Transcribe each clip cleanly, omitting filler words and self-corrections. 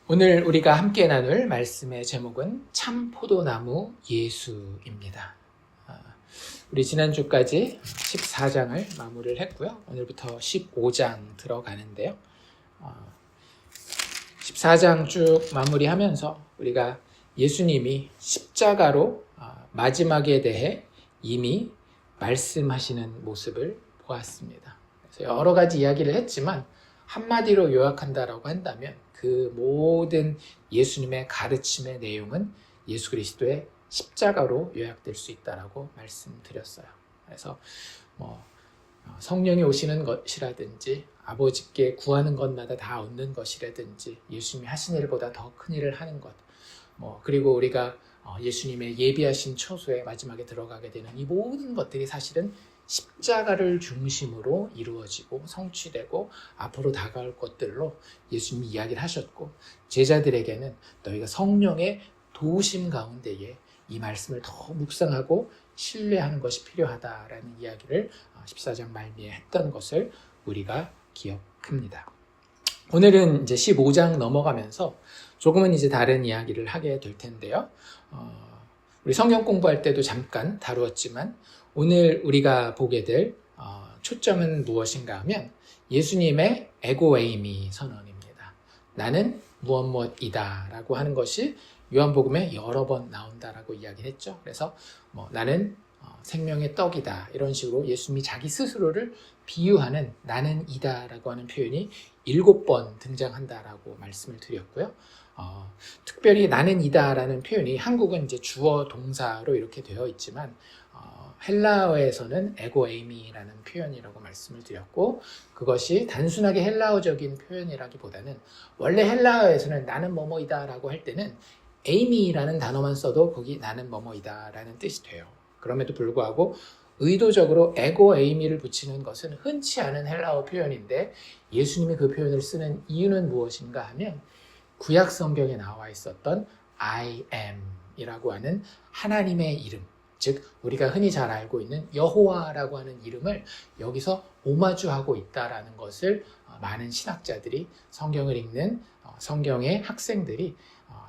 오늘 우리가 함께 나눌 말씀의 제목은 참 포도나무 예수입니다. 우리 지난주까지 14장을 마무리를 했고요. 오늘부터 15장 들어가는데요. 14장 쭉 마무리하면서 우리가 예수님이 십자가로 마지막에 대해 이미 말씀하시는 모습을 보았습니다. 그래서 여러 가지 이야기를 했지만 한마디로 요약한다라고 한다면 그 모든 예수님의 가르침의 내용은 예수 그리스도의 십자가로 요약될 수 있다라고 말씀드렸어요. 그래서 성령이 오시는 것이라든지 아버지께 구하는 것마다 다 얻는 것이라든지 예수님이 하신 일보다 더 큰 일을 하는 것, 그리고 우리가 예수님의 예비하신 처소에 마지막에 들어가게 되는 이 모든 것들이 사실은 십자가를 중심으로 이루어지고 성취되고 앞으로 다가올 것들로 예수님이 이야기를 하셨고, 제자들에게는 너희가 성령의 도우심 가운데에 이 말씀을 더 묵상하고 신뢰하는 것이 필요하다라는 이야기를 14장 말미에 했던 것을 우리가 기억합니다. 오늘은 이제 15장 넘어가면서 조금은 이제 다른 이야기를 하게 될 텐데요. 우리 성경 공부할 때도 잠깐 다루었지만 오늘 우리가 보게 될 초점은 무엇인가 하면 예수님의 에고에이미 선언입니다. 나는 무엇이다 라고 하는 것이 요한복음에 여러 번 나온다라고 이야기했죠. 그래서 나는 생명의 떡이다 이런 식으로 예수님이 자기 스스로를 비유하는 나는 이다 라고 하는 표현이 7번 등장한다라고 말씀을 드렸고요. 특별히 나는 이다 라는 표현이 한국은 이제 주어 동사로 이렇게 되어 있지만 헬라어에서는 에고에이미라는 표현이라고 말씀을 드렸고, 그것이 단순하게 헬라어적인 표현이라기보다는 원래 헬라어에서는 나는 뭐뭐이다 라고 할 때는 에이미라는 단어만 써도 거기 나는 뭐뭐이다 라는 뜻이 돼요. 그럼에도 불구하고 의도적으로 에고에이미를 붙이는 것은 흔치 않은 헬라어 표현인데 예수님이 그 표현을 쓰는 이유는 무엇인가 하면 구약 성경에 나와 있었던 I am 이라고 하는 하나님의 이름, 즉 우리가 흔히 잘 알고 있는 여호와라고 하는 이름을 여기서 오마주하고 있다라는 것을 많은 신학자들이, 성경을 읽는 성경의 학생들이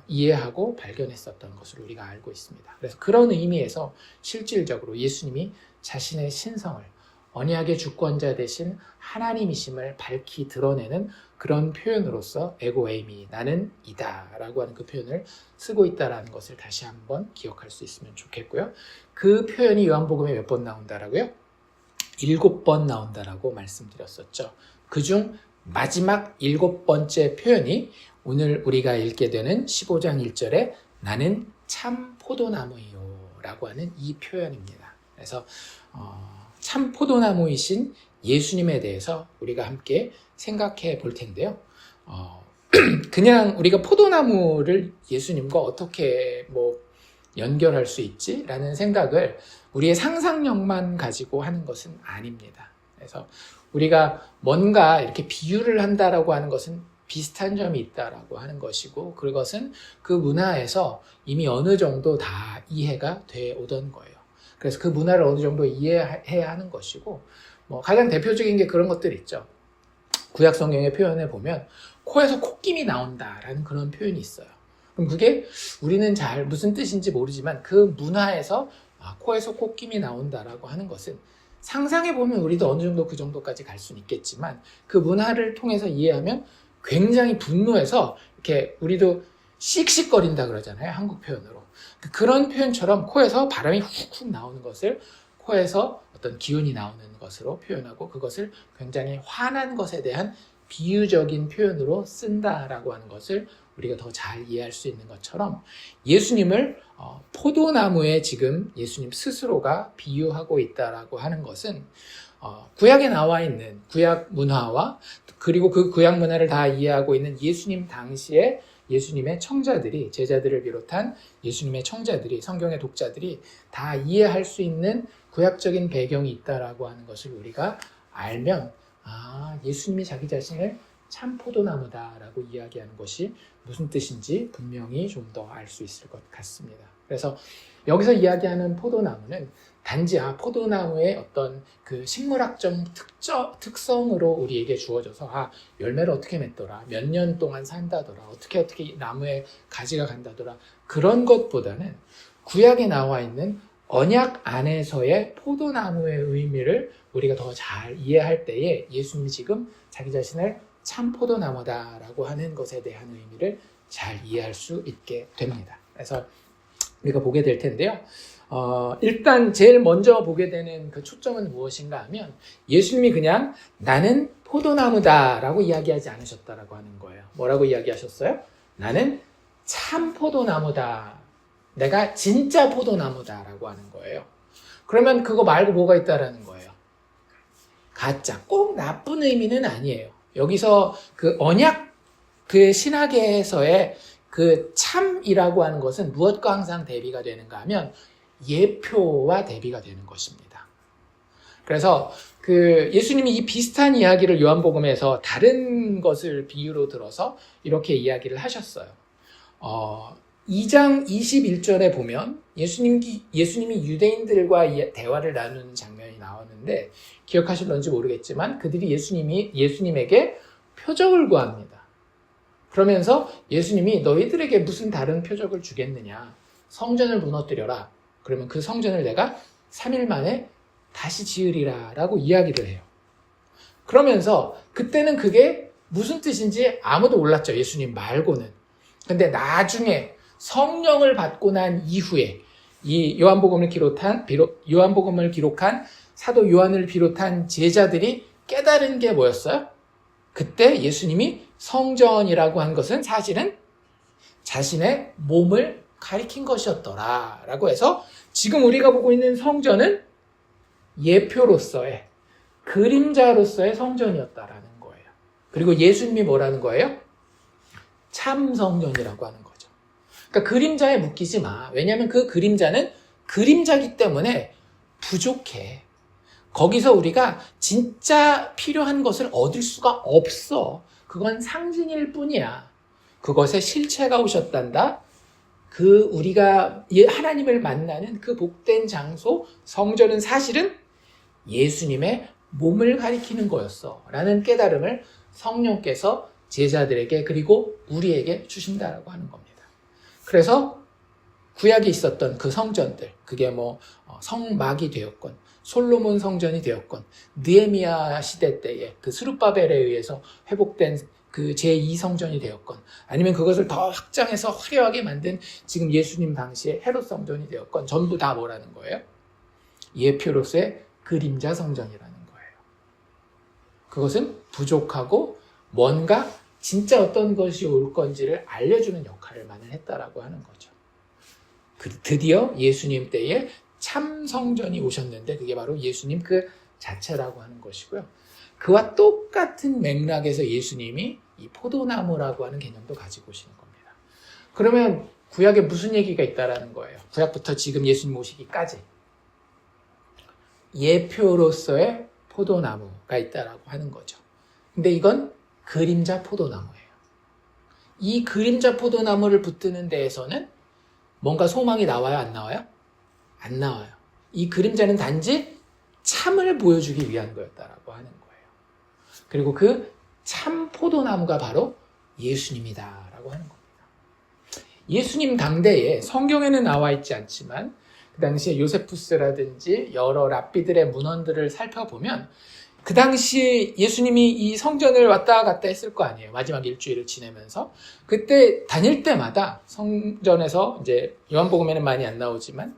이해하고 발견했었던 것을 우리가 알고 있습니다. 그래서 그런 의미에서 실질적으로 예수님이 자신의 신성을, 언약의 주권자 되신 하나님이심을 밝히 드러내는 그런 표현으로서 에고에이미, 나는 이다 라고 하는 그 표현을 쓰고 있다는 것을 다시 한번 기억할 수 있으면 좋겠고요. 그 표현이 요한복음에 몇 번 나온다라고요? 7번 나온다라고 말씀드렸었죠. 그중 마지막 7번째 표현이 오늘 우리가 읽게 되는 15장 1절에 나는 참 포도나무이요 라고 하는 이 표현입니다. 그래서 참 포도나무이신 예수님에 대해서 우리가 함께 생각해 볼 텐데요. 그냥 우리가 포도나무를 예수님과 어떻게 연결할 수 있지? 라는 생각을 우리의 상상력만 가지고 하는 것은 아닙니다. 그래서 우리가 뭔가 이렇게 비유를 한다라고 하는 것은 비슷한 점이 있다라고 하는 것이고, 그것은 그 문화에서 이미 어느 정도 다 이해가 돼 오던 거예요. 그래서 그 문화를 어느 정도 이해해야 하는 것이고, 가장 대표적인 게 그런 것들 있죠. 구약 성경의 표현에 보면 코에서 콧김이 나온다라는 그런 표현이 있어요. 그럼 그게 우리는 잘 무슨 뜻인지 모르지만 그 문화에서 코에서 콧김이 나온다라고 하는 것은 상상해보면 우리도 어느 정도 그 정도까지 갈 수는 있겠지만 그 문화를 통해서 이해하면 굉장히 분노해서 이렇게 우리도 씩씩거린다 그러잖아요. 한국 표현으로. 그런 표현처럼 코에서 바람이 훅훅 나오는 것을 코에서 어떤 기운이 나오는 것으로 표현하고, 그것을 굉장히 화난 것에 대한 비유적인 표현으로 쓴다라고 하는 것을 우리가 더 잘 이해할 수 있는 것처럼 예수님을 포도나무에 지금 예수님 스스로가 비유하고 있다라고 하는 것은 구약에 나와 있는 구약 문화와 그리고 그 구약 문화를 다 이해하고 있는 예수님 당시에 예수님의 청자들이, 제자들을 비롯한 예수님의 청자들이, 성경의 독자들이 다 이해할 수 있는 구약적인 배경이 있다라고 하는 것을 우리가 알면 예수님이 자기 자신을 참 포도나무다라고 이야기하는 것이 무슨 뜻인지 분명히 좀 더 알 수 있을 것 같습니다. 그래서 여기서 이야기하는 포도나무는 단지 포도나무의 어떤 그 식물학적 특성으로 우리에게 주어져서 열매를 어떻게 맺더라, 몇 년 동안 산다더라, 어떻게 나무에 가지가 간다더라, 그런 것보다는 구약에 나와 있는 언약 안에서의 포도나무의 의미를 우리가 더 잘 이해할 때에 예수님이 지금 자기 자신을 참 포도나무다라고 하는 것에 대한 의미를 잘 이해할 수 있게 됩니다. 그래서 우리가 보게 될 텐데요. 일단 제일 먼저 보게 되는 그 초점은 무엇인가 하면 예수님이 그냥 나는 포도나무다라고 이야기하지 않으셨다라고 하는 거예요. 뭐라고 이야기하셨어요? 나는 참 포도나무다. 내가 진짜 포도나무다라고 하는 거예요. 그러면 그거 말고 뭐가 있다라는 거예요? 가짜. 꼭 나쁜 의미는 아니에요. 여기서 그 언약, 그 신학에서의 그 참이라고 하는 것은 무엇과 항상 대비가 되는가 하면 예표와 대비가 되는 것입니다. 그래서 그 예수님이 이 비슷한 이야기를 요한복음에서 다른 것을 비유로 들어서 이렇게 이야기를 하셨어요. 2장 21절에 보면 예수님이 유대인들과 대화를 나누는 장면이 나오는데 기억하실런지 모르겠지만 그들이 예수님에게 표적을 구합니다. 그러면서 예수님이 너희들에게 무슨 다른 표적을 주겠느냐? 성전을 무너뜨려라. 그러면 그 성전을 내가 3일 만에 다시 지으리라 라고 이야기를 해요. 그러면서 그때는 그게 무슨 뜻인지 아무도 몰랐죠. 예수님 말고는. 근데 나중에 성령을 받고 난 이후에 이 요한복음을 기록한 사도 요한을 비롯한 제자들이 깨달은 게 뭐였어요? 그때 예수님이 성전이라고 한 것은 사실은 자신의 몸을 가리킨 것이었더라 라고 해서 지금 우리가 보고 있는 성전은 예표로서의 그림자로서의 성전이었다라는 거예요. 그리고 예수님이 뭐라는 거예요? 참 성전이라고 하는 거죠. 그러니까 그림자에 묶이지 마. 왜냐하면 그 그림자는 그림자기 때문에 부족해. 거기서 우리가 진짜 필요한 것을 얻을 수가 없어. 그건 상징일 뿐이야. 그것에 실체가 오셨단다. 우리가 하나님을 만나는 그 복된 장소, 성전은 사실은 예수님의 몸을 가리키는 거였어. 라는 깨달음을 성령께서 제자들에게 그리고 우리에게 주신다라고 하는 겁니다. 그래서 구약에 있었던 그 성전들, 그게 성막이 되었건, 솔로몬 성전이 되었건, 느헤미야 시대 때에 그 스룹바벨에 의해서 회복된 그 제2성전이 되었건, 아니면 그것을 더 확장해서 화려하게 만든 지금 예수님 당시에 헤롯 성전이 되었건, 전부 다 뭐라는 거예요? 예표로서의 그림자 성전이라는 거예요. 그것은 부족하고 뭔가 진짜 어떤 것이 올 건지를 알려주는 역할만을 했다라고 하는 거죠. 드디어 예수님 때에 참 성전이 오셨는데 그게 바로 예수님 그 자체라고 하는 것이고요. 그와 똑같은 맥락에서 예수님이 이 포도나무라고 하는 개념도 가지고 오시는 겁니다. 그러면 구약에 무슨 얘기가 있다라는 거예요? 구약부터 지금 예수님 오시기까지 예표로서의 포도나무가 있다라고 하는 거죠. 근데 이건 그림자 포도나무예요. 이 그림자 포도나무를 붙드는 데에서는 뭔가 소망이 나와요? 안 나와요? 안 나와요. 이 그림자는 단지 참을 보여주기 위한 거였다라고 하는 거예요. 그리고 그 참 포도나무가 바로 예수님이다라고 하는 겁니다. 예수님 당대에 성경에는 나와 있지 않지만 그 당시에 요세푸스라든지 여러 랍비들의 문헌들을 살펴보면 그 당시에 예수님이 이 성전을 왔다 갔다 했을 거 아니에요. 마지막 일주일을 지내면서. 그때 다닐 때마다 성전에서 이제 요한복음에는 많이 안 나오지만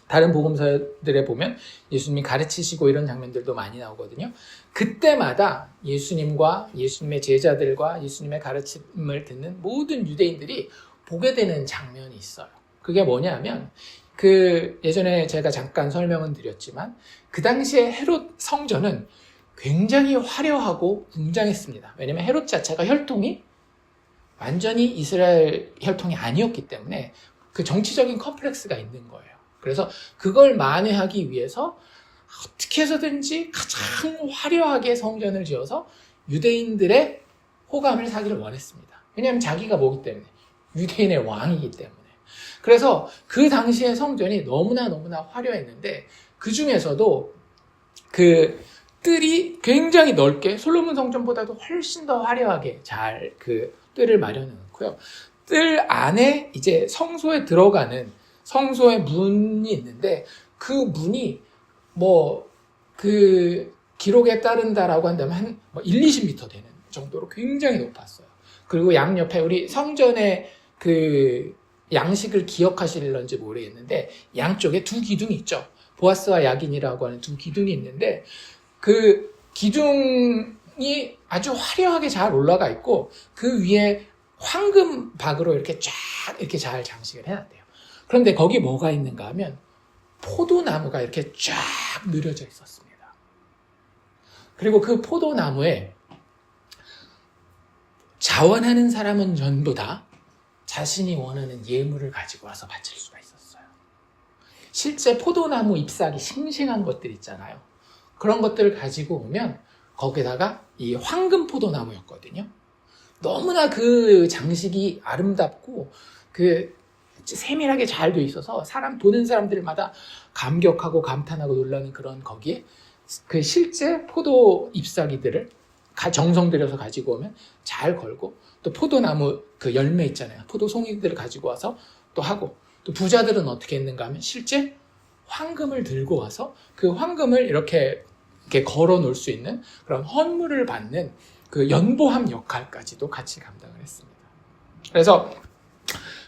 다른 복음서들에 보면 예수님이 가르치시고 이런 장면들도 많이 나오거든요. 그때마다 예수님과 예수님의 제자들과 예수님의 가르침을 듣는 모든 유대인들이 보게 되는 장면이 있어요. 그게 뭐냐면 예전에 제가 잠깐 설명은 드렸지만 그 당시에 헤롯 성전은 굉장히 화려하고 웅장했습니다. 왜냐하면 헤롯 자체가 혈통이 완전히 이스라엘 혈통이 아니었기 때문에 그 정치적인 컴플렉스가 있는 거예요. 그래서 그걸 만회하기 위해서 어떻게 해서든지 가장 화려하게 성전을 지어서 유대인들의 호감을 사기를 원했습니다. 왜냐하면 자기가 뭐기 때문에, 유대인의 왕이기 때문에. 그래서 그 당시의 성전이 너무나 화려했는데, 그 중에서도 그 뜰이 굉장히 넓게, 솔로몬 성전보다도 훨씬 더 화려하게 잘 그 뜰을 마련해 놓고요. 뜰 안에 이제 성소에 들어가는 성소의 문이 있는데, 그 문이 그 기록에 따른다라고 한다면 한 1, 20m 되는 정도로 굉장히 높았어요. 그리고 양옆에 우리 성전의 그 양식을 기억하실런지 모르겠는데, 양쪽에 두 기둥이 있죠. 보아스와 야긴이라고 하는 두 기둥이 있는데, 그 기둥이 아주 화려하게 잘 올라가 있고, 그 위에 황금박으로 이렇게 쫙 이렇게 잘 장식을 해놨대요. 그런데 거기 뭐가 있는가 하면 포도나무가 이렇게 쫙 늘어져 있었습니다. 그리고 그 포도나무에 자원하는 사람은 전부 다 자신이 원하는 예물을 가지고 와서 바칠 수가 있었어요. 실제 포도나무 잎사귀 싱싱한 것들 있잖아요. 그런 것들을 가지고 오면 거기다가 이 황금 포도나무였거든요. 너무나 그 장식이 아름답고 그 세밀하게 잘 돼 있어서 보는 사람들마다 감격하고 감탄하고 놀라는 그런, 거기에 그 실제 포도 잎사귀들을 정성 들여서 가지고 오면 잘 걸고, 또 포도나무 그 열매 있잖아요. 포도 송이들을 가지고 와서 또 하고, 또 부자들은 어떻게 했는가 하면 실제 황금을 들고 와서 그 황금을 이렇게 걸어 놓을 수 있는 그런 헌물을 받는 그 연보함 역할까지도 같이 감당을 했습니다. 그래서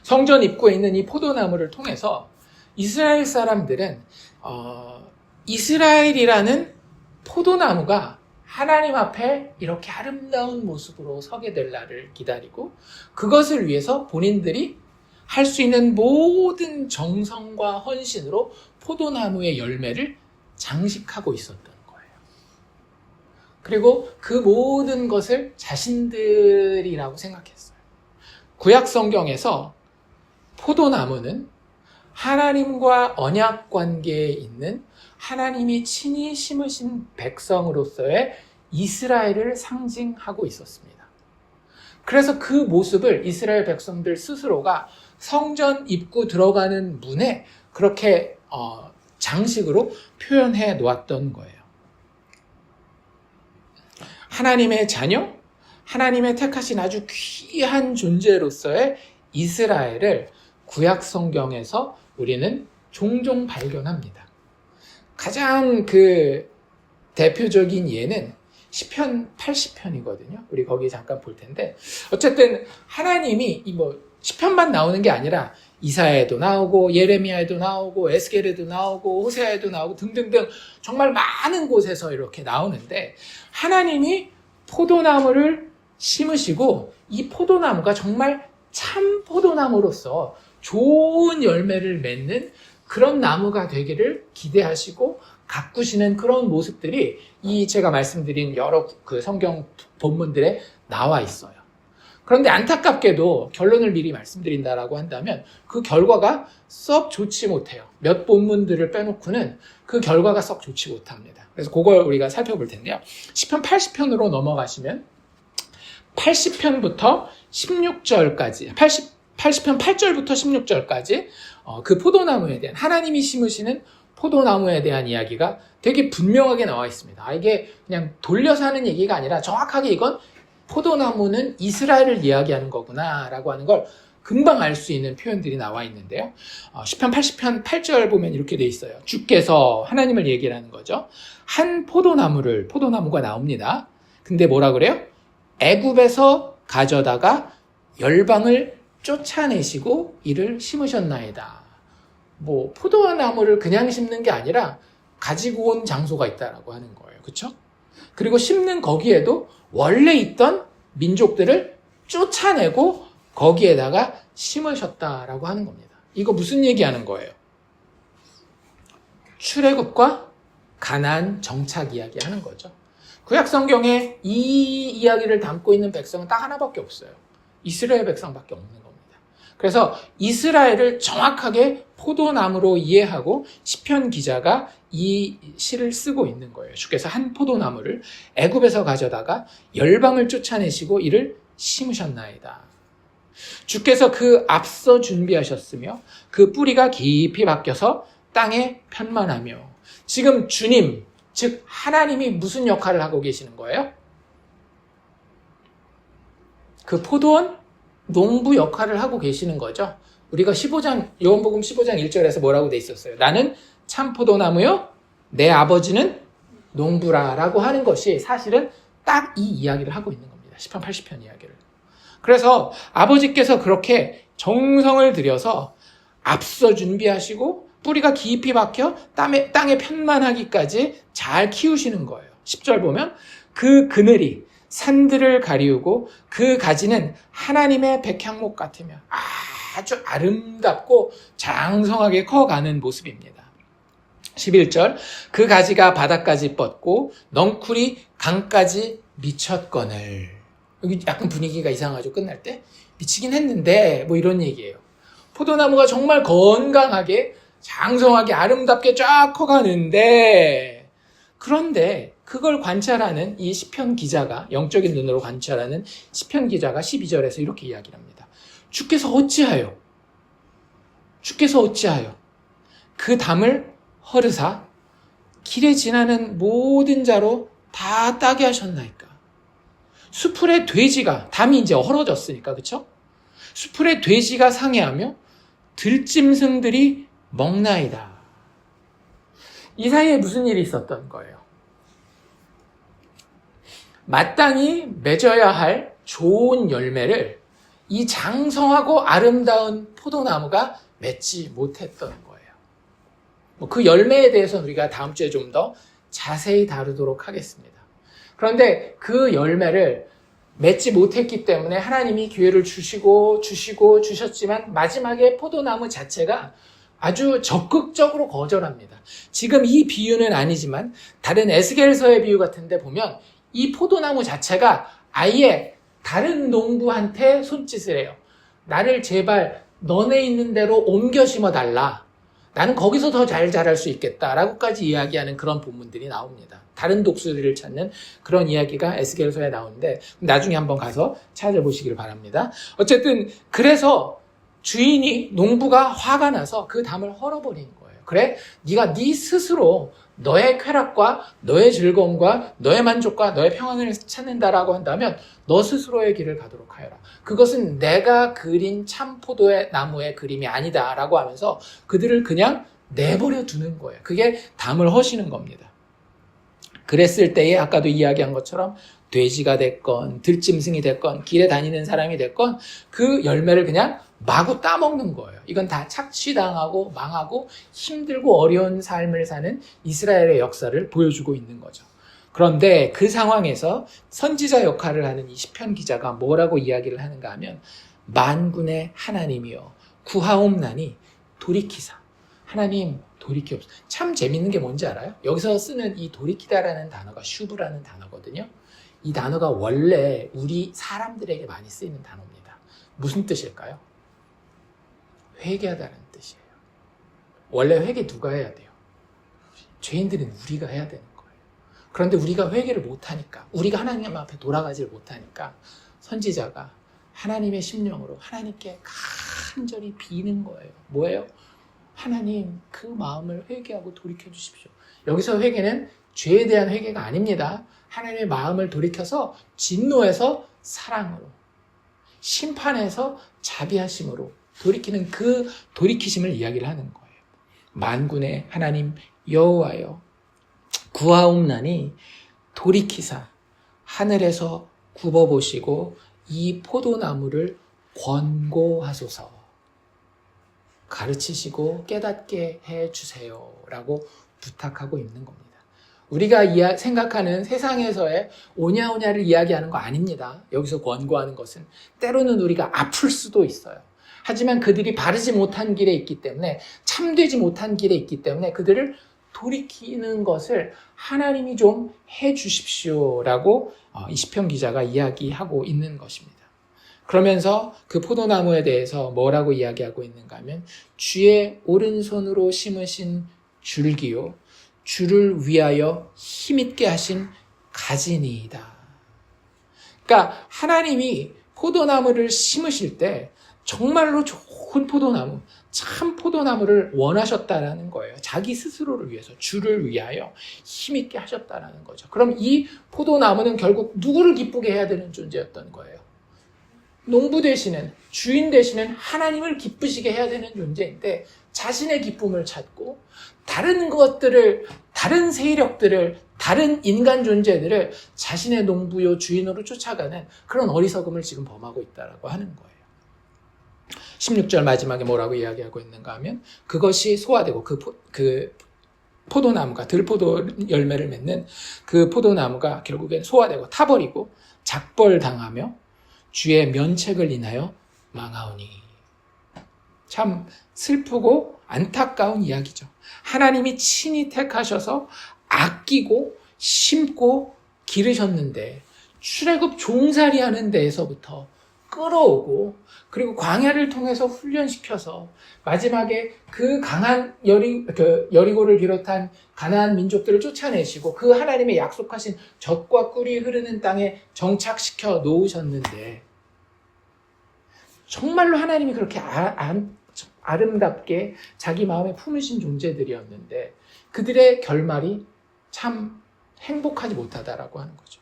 성전 입구에 있는 이 포도나무를 통해서 이스라엘 사람들은 이스라엘이라는 포도나무가 하나님 앞에 이렇게 아름다운 모습으로 서게 될 날을 기다리고, 그것을 위해서 본인들이 할 수 있는 모든 정성과 헌신으로 포도나무의 열매를 장식하고 있었던 거예요. 그리고 그 모든 것을 자신들이라고 생각했어요. 구약 성경에서 포도나무는 하나님과 언약 관계에 있는 하나님이 친히 심으신 백성으로서의 이스라엘을 상징하고 있었습니다. 그래서 그 모습을 이스라엘 백성들 스스로가 성전 입구 들어가는 문에 그렇게 장식으로 표현해 놓았던 거예요. 하나님의 자녀, 하나님의 택하신 아주 귀한 존재로서의 이스라엘을 구약 성경에서 우리는 종종 발견합니다. 가장 그 대표적인 예는 시편 80편이거든요. 우리 거기 잠깐 볼 텐데, 어쨌든 하나님이 시편만 나오는 게 아니라 이사야에도 나오고 예레미야에도 나오고 에스겔에도 나오고 호세아에도 나오고 등등등 정말 많은 곳에서 이렇게 나오는데, 하나님이 포도나무를 심으시고 이 포도나무가 정말 참 포도나무로서 좋은 열매를 맺는 그런 나무가 되기를 기대하시고 가꾸시는 그런 모습들이 이 제가 말씀드린 여러 그 성경 본문들에 나와 있어요. 그런데 안타깝게도 결론을 미리 말씀드린다라고 한다면 그 결과가 썩 좋지 못해요. 몇 본문들을 빼놓고는 그 결과가 썩 좋지 못합니다. 그래서 그걸 우리가 살펴볼 텐데요. 시편 80편으로 넘어가시면 80편부터 16절까지 80편 8절부터 16절까지 그 포도나무에 대한, 하나님이 심으시는 포도나무에 대한 이야기가 되게 분명하게 나와 있습니다. 이게 그냥 돌려서 하는 얘기가 아니라 정확하게 이건 포도나무는 이스라엘을 이야기하는 거구나 라고 하는 걸 금방 알 수 있는 표현들이 나와 있는데요. 시편 80편 8절 보면 이렇게 돼 있어요. 주께서 하나님을 얘기하는 거죠. 한 포도나무가 나옵니다. 근데 뭐라 그래요? 애굽에서 가져다가 열방을 쫓아내시고 이를 심으셨나이다. 포도나무를 그냥 심는 게 아니라 가지고 온 장소가 있다라고 하는 거예요. 그렇죠? 그리고 심는 거기에도 원래 있던 민족들을 쫓아내고 거기에다가 심으셨다라고 하는 겁니다. 이거 무슨 얘기하는 거예요? 출애굽과 가나안 정착 이야기 하는 거죠. 구약 성경에 이 이야기를 담고 있는 백성은 딱 하나밖에 없어요. 이스라엘 백성밖에 없는 겁니다. 그래서 이스라엘을 정확하게 포도나무로 이해하고 시편 기자가 이 시를 쓰고 있는 거예요. 주께서 한 포도나무를 애굽에서 가져다가 열방을 쫓아내시고 이를 심으셨나이다. 주께서 그 앞서 준비하셨으며 그 뿌리가 깊이 박혀서 땅에 편만하며. 지금 주님, 즉 하나님이 무슨 역할을 하고 계시는 거예요? 그 포도원 농부 역할을 하고 계시는 거죠. 우리가 15장 요한복음 15장 1절에서 뭐라고 돼 있었어요? 나는 참 포도나무요 내 아버지는 농부라 라고 하는 것이 사실은 딱 이 이야기를 하고 있는 겁니다. 10편 80편 이야기를. 그래서 아버지께서 그렇게 정성을 들여서 앞서 준비하시고 뿌리가 깊이 박혀 땅에 편만하기까지 잘 키우시는 거예요. 10절 보면 그 그늘이 산들을 가리우고 그 가지는 하나님의 백향목 같으며 아주 아름답고 장성하게 커가는 모습입니다. 11절 그 가지가 바닥까지 뻗고 넝쿨이 강까지 미쳤거늘. 여기 약간 분위기가 이상하죠. 끝날 때 미치긴 했는데 뭐 이런 얘기예요. 포도나무가 정말 건강하게 장성하게 아름답게 쫙 커가는데, 그런데 그걸 관찰하는 이 시편 기자가, 영적인 눈으로 관찰하는 시편 기자가 12절에서 이렇게 이야기를 합니다. 주께서 어찌하여 그 담을 허르사 길에 지나는 모든 자로 다 따게 하셨나이까. 수풀의 돼지가, 담이 이제 헐어졌으니까, 그쵸? 수풀의 돼지가 상해하며 들짐승들이 먹나이다. 이 사이에 무슨 일이 있었던 거예요? 마땅히 맺어야 할 좋은 열매를 이 장성하고 아름다운 포도나무가 맺지 못했던 거예요. 그 열매에 대해서는 우리가 다음 주에 좀 더 자세히 다루도록 하겠습니다. 그런데 그 열매를 맺지 못했기 때문에 하나님이 기회를 주셨지만 마지막에 포도나무 자체가 아주 적극적으로 거절합니다. 지금 이 비유는 아니지만 다른 에스겔서의 비유 같은데 보면 이 포도나무 자체가 아예 다른 농부한테 손짓을 해요. 나를 제발 너네 있는 대로 옮겨 심어달라. 나는 거기서 더 잘 자랄 수 있겠다라고까지 이야기하는 그런 본문들이 나옵니다. 다른 독수리를 찾는 그런 이야기가 에스겔서에 나오는데 나중에 한번 가서 찾아보시길 바랍니다. 어쨌든 그래서 주인이, 농부가 화가 나서 그 담을 헐어버린 거예요. 그래? 네가 네 스스로 너의 쾌락과 너의 즐거움과 너의 만족과 너의 평안을 찾는다라고 한다면 너 스스로의 길을 가도록 하여라. 그것은 내가 그린 참 포도의 나무의 그림이 아니다라고 하면서 그들을 그냥 내버려 두는 거예요. 그게 담을 허시는 겁니다. 그랬을 때에 아까도 이야기한 것처럼 돼지가 됐건 들짐승이 됐건 길에 다니는 사람이 됐건 그 열매를 그냥 마구 따먹는 거예요. 이건 다 착취당하고 망하고 힘들고 어려운 삶을 사는 이스라엘의 역사를 보여주고 있는 거죠. 그런데 그 상황에서 선지자 역할을 하는 이 시편 기자가 뭐라고 이야기를 하는가 하면 만군의 하나님이여 구하옵나니 돌이키사. 하나님 돌이키옵소서. 참 재밌는 게 뭔지 알아요? 여기서 쓰는 이 돌이키다라는 단어가 슈브라는 단어거든요. 이 단어가 원래 우리 사람들에게 많이 쓰이는 단어입니다. 무슨 뜻일까요? 회개하다는 뜻이에요. 원래 회개 누가 해야 돼요? 죄인들은 우리가 해야 되는 거예요. 그런데 우리가 회개를 못하니까, 우리가 하나님 앞에 돌아가지를 못하니까 선지자가 하나님의 심령으로 하나님께 간절히 비는 거예요. 뭐예요? 하나님, 그 마음을 회개하고 돌이켜 주십시오. 여기서 회개는 죄에 대한 회개가 아닙니다. 하나님의 마음을 돌이켜서 진노에서 사랑으로, 심판에서 자비하심으로 돌이키는 그 돌이키심을 이야기를 하는 거예요. 만군의 하나님 여호와여 구하옵나니 돌이키사 하늘에서 굽어보시고 이 포도나무를 권고하소서. 가르치시고 깨닫게 해주세요 라고 부탁하고 있는 겁니다. 우리가 생각하는 세상에서의 오냐오냐를 이야기하는 거 아닙니다. 여기서 권고하는 것은 때로는 우리가 아플 수도 있어요. 하지만 그들이 바르지 못한 길에 있기 때문에, 참되지 못한 길에 있기 때문에 그들을 돌이키는 것을 하나님이 좀 해주십시오 라고 이 시편 기자가 이야기하고 있는 것입니다. 그러면서 그 포도나무에 대해서 뭐라고 이야기하고 있는가 하면 주의 오른손으로 심으신 줄기요 주를 위하여 힘있게 하신 가지니이다. 그러니까 하나님이 포도나무를 심으실 때 정말로 좋은 포도나무, 참 포도나무를 원하셨다라는 거예요. 자기 스스로를 위해서, 주를 위하여 힘있게 하셨다라는 거죠. 그럼 이 포도나무는 결국 누구를 기쁘게 해야 되는 존재였던 거예요. 농부 되시는, 주인 되시는 하나님을 기쁘시게 해야 되는 존재인데 자신의 기쁨을 찾고 다른 것들을, 다른 세력들을, 다른 인간 존재들을 자신의 농부요 주인으로 쫓아가는 그런 어리석음을 지금 범하고 있다라고 하는 거예요. 16절 마지막에 뭐라고 이야기하고 있는가 하면 그것이 소화되고 그 포도나무가 들포도 열매를 맺는 그 포도나무가 결국엔 소화되고 타버리고 작벌당하며 주의 면책을 인하여 망하오니. 참 슬프고 안타까운 이야기죠. 하나님이 친히 택하셔서 아끼고 심고 기르셨는데 출애굽 종살이 하는 데에서부터 끌어오고 그리고 광야를 통해서 훈련시켜서 마지막에 그 강한 여리고를 비롯한 가나안 민족들을 쫓아내시고 그 하나님의 약속하신 젖과 꿀이 흐르는 땅에 정착시켜 놓으셨는데 정말로 하나님이 그렇게 아름답게 자기 마음에 품으신 존재들이었는데 그들의 결말이 참 행복하지 못하다라고 하는 거죠.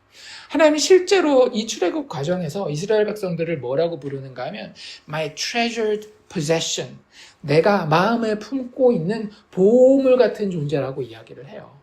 하나님이 실제로 이 출애굽 과정에서 이스라엘 백성들을 뭐라고 부르는가 하면 My treasured possession, 내가 마음에 품고 있는 보물 같은 존재라고 이야기를 해요.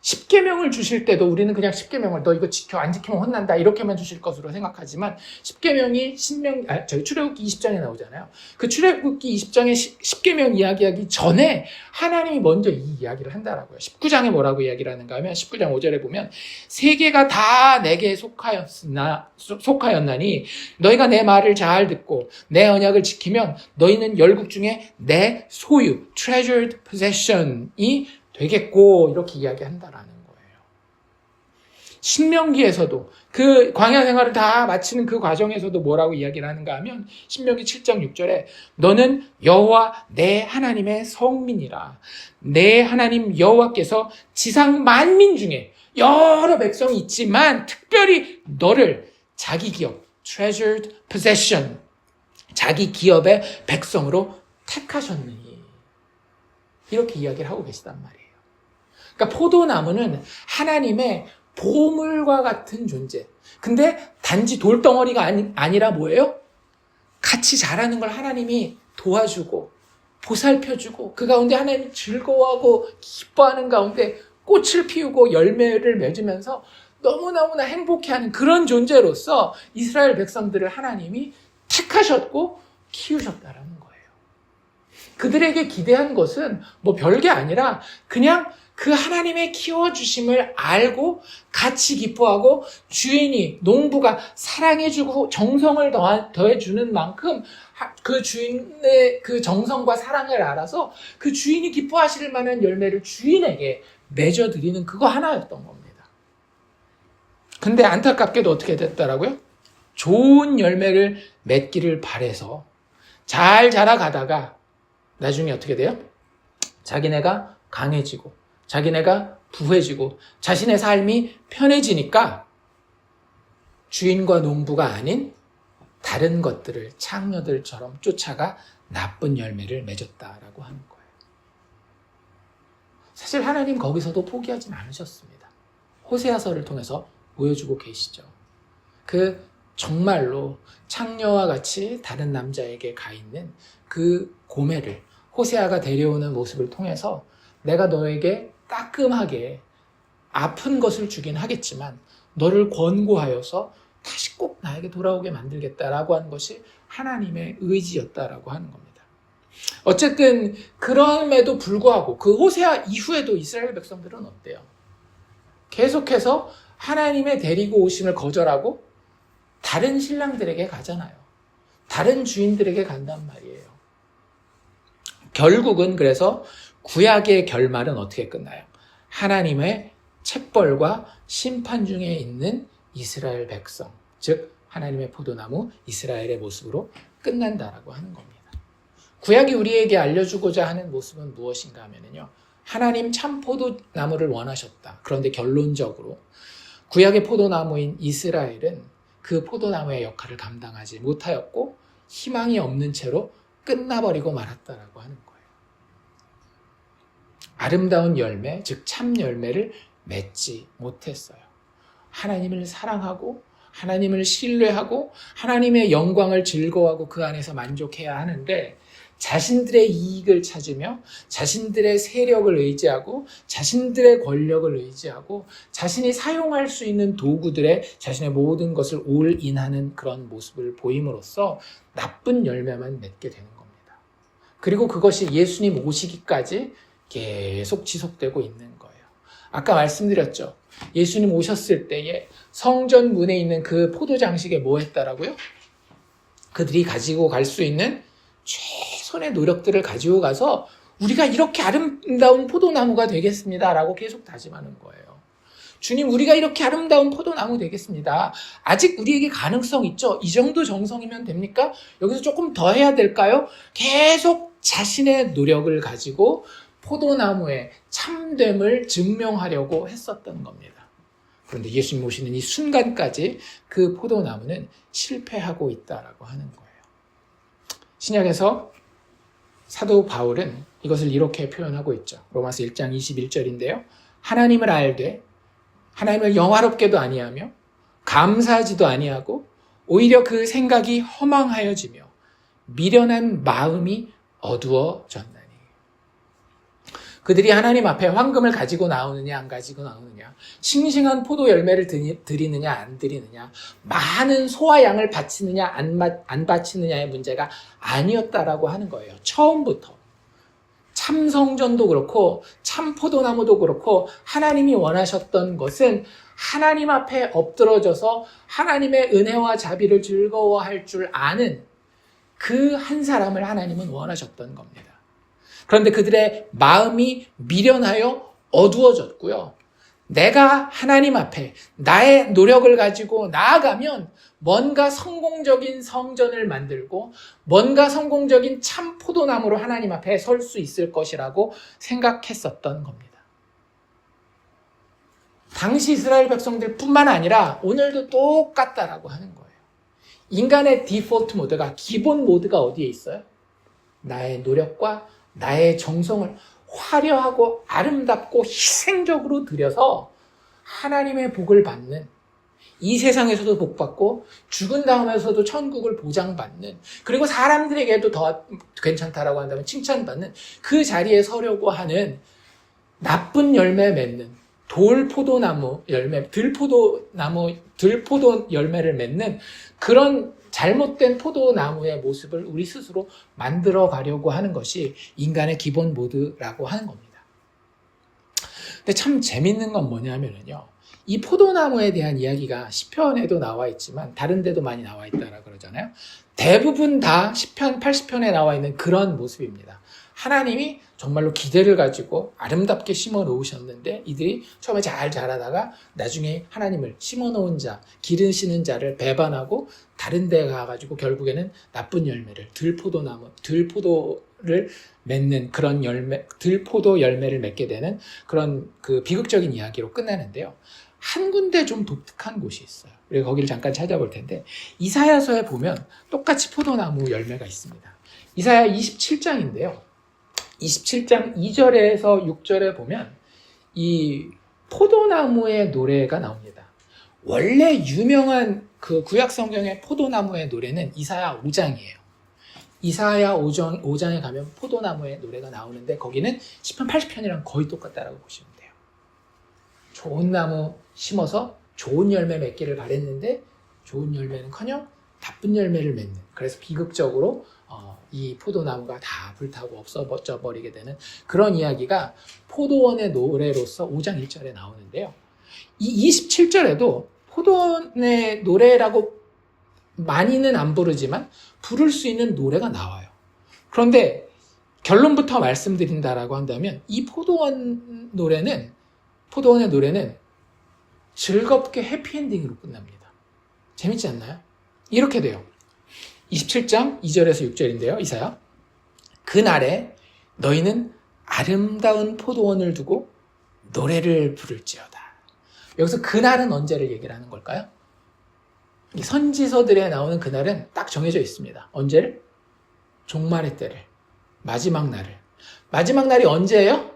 십계명을 주실 때도 우리는 그냥 십계명을 너 이거 지켜 안 지키면 혼난다 이렇게만 주실 것으로 생각하지만 십계명이 출애굽기 20장에 나오잖아요. 그 출애굽기 20장의 십계명 이야기하기 전에 하나님이 먼저 이 이야기를 한다라고요. 19장에 뭐라고 이야기를 하는가 하면 19장 5절에 보면 세계가 다 내게 속하였나니 너희가 내 말을 잘 듣고 내 언약을 지키면 너희는 열국 중에 내 소유 treasured possession이 되겠고 이렇게 이야기한다라는 거예요. 신명기에서도 그 광야 생활을 다 마치는 그 과정에서도 뭐라고 이야기를 하는가 하면 신명기 7장 6절에 너는 여호와 내 하나님의 성민이라. 내 하나님 여호와께서 지상 만민 중에 여러 백성이 있지만 특별히 너를 자기 기업 treasured possession 자기 기업의 백성으로 택하셨느니 이렇게 이야기를 하고 계시단 말이에요. 그러니까 포도나무는 하나님의 보물과 같은 존재. 근데 단지 돌덩어리가 아니라 뭐예요? 같이 자라는 걸 하나님이 도와주고 보살펴주고 그 가운데 하나님이 즐거워하고 기뻐하는 가운데 꽃을 피우고 열매를 맺으면서 너무너무나 행복해하는 그런 존재로서 이스라엘 백성들을 하나님이 택하셨고 키우셨다라는 거예요. 그들에게 기대한 것은 뭐 별게 아니라 그냥 그 하나님의 키워주심을 알고 같이 기뻐하고 주인이 농부가 사랑해주고 정성을 더해주는 만큼 그 주인의 그 정성과 사랑을 알아서 그 주인이 기뻐하실 만한 열매를 주인에게 맺어드리는 그거 하나였던 겁니다. 근데 안타깝게도 어떻게 됐더라고요? 좋은 열매를 맺기를 바래서 잘 자라가다가 나중에 어떻게 돼요? 자기네가 강해지고 자기네가 부해지고 자신의 삶이 편해지니까 주인과 농부가 아닌 다른 것들을 창녀들처럼 쫓아가 나쁜 열매를 맺었다라고 하는 거예요. 사실 하나님 거기서도 포기하진 않으셨습니다. 호세아서를 통해서 보여주고 계시죠. 그 정말로 창녀와 같이 다른 남자에게 가 있는 그 고멜을 호세아가 데려오는 모습을 통해서 내가 너에게 따끔하게 아픈 것을 주긴 하겠지만 너를 권고하여서 다시 꼭 나에게 돌아오게 만들겠다라고 하는 것이 하나님의 의지였다라고 하는 겁니다. 어쨌든 그럼에도 불구하고 그 호세아 이후에도 이스라엘 백성들은 어때요? 계속해서 하나님의 데리고 오심을 거절하고 다른 신랑들에게 가잖아요. 다른 주인들에게 간단 말이에요. 결국은 그래서 구약의 결말은 어떻게 끝나요? 하나님의 책벌과 심판 중에 있는 이스라엘 백성, 즉 하나님의 포도나무 이스라엘의 모습으로 끝난다라고 하는 겁니다. 구약이 우리에게 알려주고자 하는 모습은 무엇인가 하면요, 하나님 참 포도나무를 원하셨다. 그런데 결론적으로 구약의 포도나무인 이스라엘은 그 포도나무의 역할을 감당하지 못하였고 희망이 없는 채로 끝나버리고 말았다라고 하는 거예요. 아름다운 열매, 즉 참 열매를 맺지 못했어요. 하나님을 사랑하고 하나님을 신뢰하고 하나님의 영광을 즐거워하고 그 안에서 만족해야 하는데 자신들의 이익을 찾으며 자신들의 세력을 의지하고 자신들의 권력을 의지하고 자신이 사용할 수 있는 도구들에 자신의 모든 것을 올인하는 그런 모습을 보임으로써 나쁜 열매만 맺게 되는 겁니다. 그리고 그것이 예수님 오시기까지 계속 지속되고 있는 거예요. 아까 말씀드렸죠. 예수님 오셨을 때에 성전 문에 있는 그 포도 장식에 뭐 했다라고요? 그들이 가지고 갈 수 있는 최선의 노력들을 가지고 가서 우리가 이렇게 아름다운 포도나무가 되겠습니다 라고 계속 다짐하는 거예요. 주님, 우리가 이렇게 아름다운 포도나무 되겠습니다. 아직 우리에게 가능성 있죠? 이 정도 정성이면 됩니까? 여기서 조금 더 해야 될까요? 계속 자신의 노력을 가지고 포도나무의 참됨을 증명하려고 했었던 겁니다. 그런데 예수님 오시는 이 순간까지 그 포도나무는 실패하고 있다라고 하는 거예요. 신약에서 사도 바울은 이것을 이렇게 표현하고 있죠. 로마서 1장 21절인데요. 하나님을 알되 하나님을 영화롭게도 아니하며 감사하지도 아니하고 오히려 그 생각이 허망하여지며 미련한 마음이 어두워졌나니. 그들이 하나님 앞에 황금을 가지고 나오느냐 안 가지고 나오느냐, 싱싱한 포도 열매를 드리느냐 안 드리느냐, 많은 소와 양을 바치느냐 안 바치느냐의 문제가 아니었다라고 하는 거예요. 처음부터 참 성전도 그렇고 참 포도나무도 그렇고 하나님이 원하셨던 것은 하나님 앞에 엎드러져서 하나님의 은혜와 자비를 즐거워할 줄 아는 그 한 사람을 하나님은 원하셨던 겁니다. 그런데 그들의 마음이 미련하여 어두워졌고요. 내가 하나님 앞에 나의 노력을 가지고 나아가면 뭔가 성공적인 성전을 만들고 뭔가 성공적인 참 포도나무로 하나님 앞에 설 수 있을 것이라고 생각했었던 겁니다. 당시 이스라엘 백성들 뿐만 아니라 오늘도 똑같다라고 하는 거예요. 인간의 디폴트 모드가, 기본 모드가 어디에 있어요? 나의 노력과 나의 정성을 화려하고 아름답고 희생적으로 들여서 하나님의 복을 받는, 이 세상에서도 복받고 죽은 다음에서도 천국을 보장받는, 그리고 사람들에게도 더 괜찮다라고 한다면 칭찬받는 그 자리에 서려고 하는 나쁜 열매 맺는 들포도 열매를 맺는 그런 잘못된 포도나무의 모습을 우리 스스로 만들어 가려고 하는 것이 인간의 기본 모드라고 하는 겁니다. 근데 참 재밌는 건 뭐냐면요, 이 포도나무에 대한 이야기가 시편에도 나와 있지만 다른 데도 많이 나와 있다라고 그러잖아요. 대부분 다 시편 80편에 나와 있는 그런 모습입니다. 하나님이 정말로 기대를 가지고 아름답게 심어 놓으셨는데 이들이 처음에 잘 자라다가 나중에 하나님을 심어 놓은 자, 기르시는 자를 배반하고 다른 데 가가지고 결국에는 나쁜 열매를, 들포도를 맺는 그런 들포도 열매를 맺게 되는 그런 그 비극적인 이야기로 끝나는데요. 한 군데 좀 독특한 곳이 있어요. 우리가 거기를 잠깐 찾아볼 텐데, 이사야서에 보면 똑같이 포도나무 열매가 있습니다. 이사야 27장인데요. 27장 2절에서 6절에 보면 이 포도나무의 노래가 나옵니다. 원래 유명한 그 구약 성경의 포도나무의 노래는 이사야 5장이에요. 이사야 5장에 가면 포도나무의 노래가 나오는데 거기는 시편 80편이랑 거의 똑같다라고 보시면 돼요. 좋은 나무 심어서 좋은 열매 맺기를 바랬는데 좋은 열매는커녕 나쁜 열매를 맺는, 그래서 비극적으로 이 포도나무가 다 불타고 없어져 버리게 되는 그런 이야기가 포도원의 노래로서 5장 1절에 나오는데요. 이 27절에도 포도원의 노래라고 많이는 안 부르지만 부를 수 있는 노래가 나와요. 그런데 결론부터 말씀드린다라고 한다면 이 포도원의 노래는 즐겁게 해피엔딩으로 끝납니다. 재밌지 않나요? 이렇게 돼요. 27장 2절에서 6절인데요. 이사야. 그날에 너희는 아름다운 포도원을 두고 노래를 부를지어다. 여기서 그날은 언제를 얘기를 하는 걸까요? 이 선지서들에 나오는 그날은 딱 정해져 있습니다. 언제를? 종말의 때를. 마지막 날을. 마지막 날이 언제예요?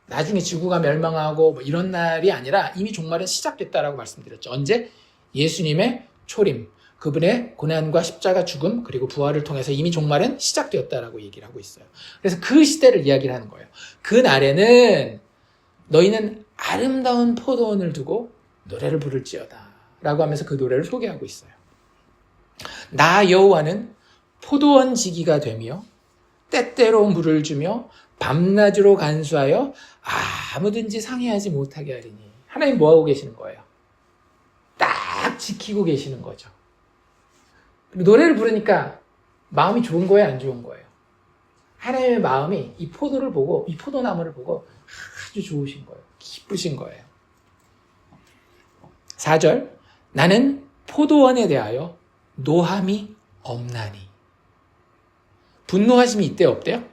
나중에 지구가 멸망하고 뭐 이런 날이 아니라 이미 종말은 시작됐다라고 말씀드렸죠. 언제? 예수님의 초림, 그분의 고난과 십자가 죽음, 그리고 부활을 통해서 이미 종말은 시작되었다라고 얘기를 하고 있어요. 그래서 그 시대를 이야기를 하는 거예요. 그 날에는 너희는 아름다운 포도원을 두고 노래를 부를지어다 라고 하면서 그 노래를 소개하고 있어요. 나 여호와는 포도원 지기가 되며 때때로 물을 주며 밤낮으로 간수하여 아무든지 상해하지 못하게 하리니. 하나님 뭐하고 계시는 거예요? 딱 지키고 계시는 거죠. 노래를 부르니까 마음이 좋은 거예요, 안 좋은 거예요? 하나님의 마음이 이 포도를 보고, 이 포도나무를 보고 아주 좋으신 거예요. 기쁘신 거예요. 4절, 나는 포도원에 대하여 노함이 없나니. 분노하심이 있대 없대요?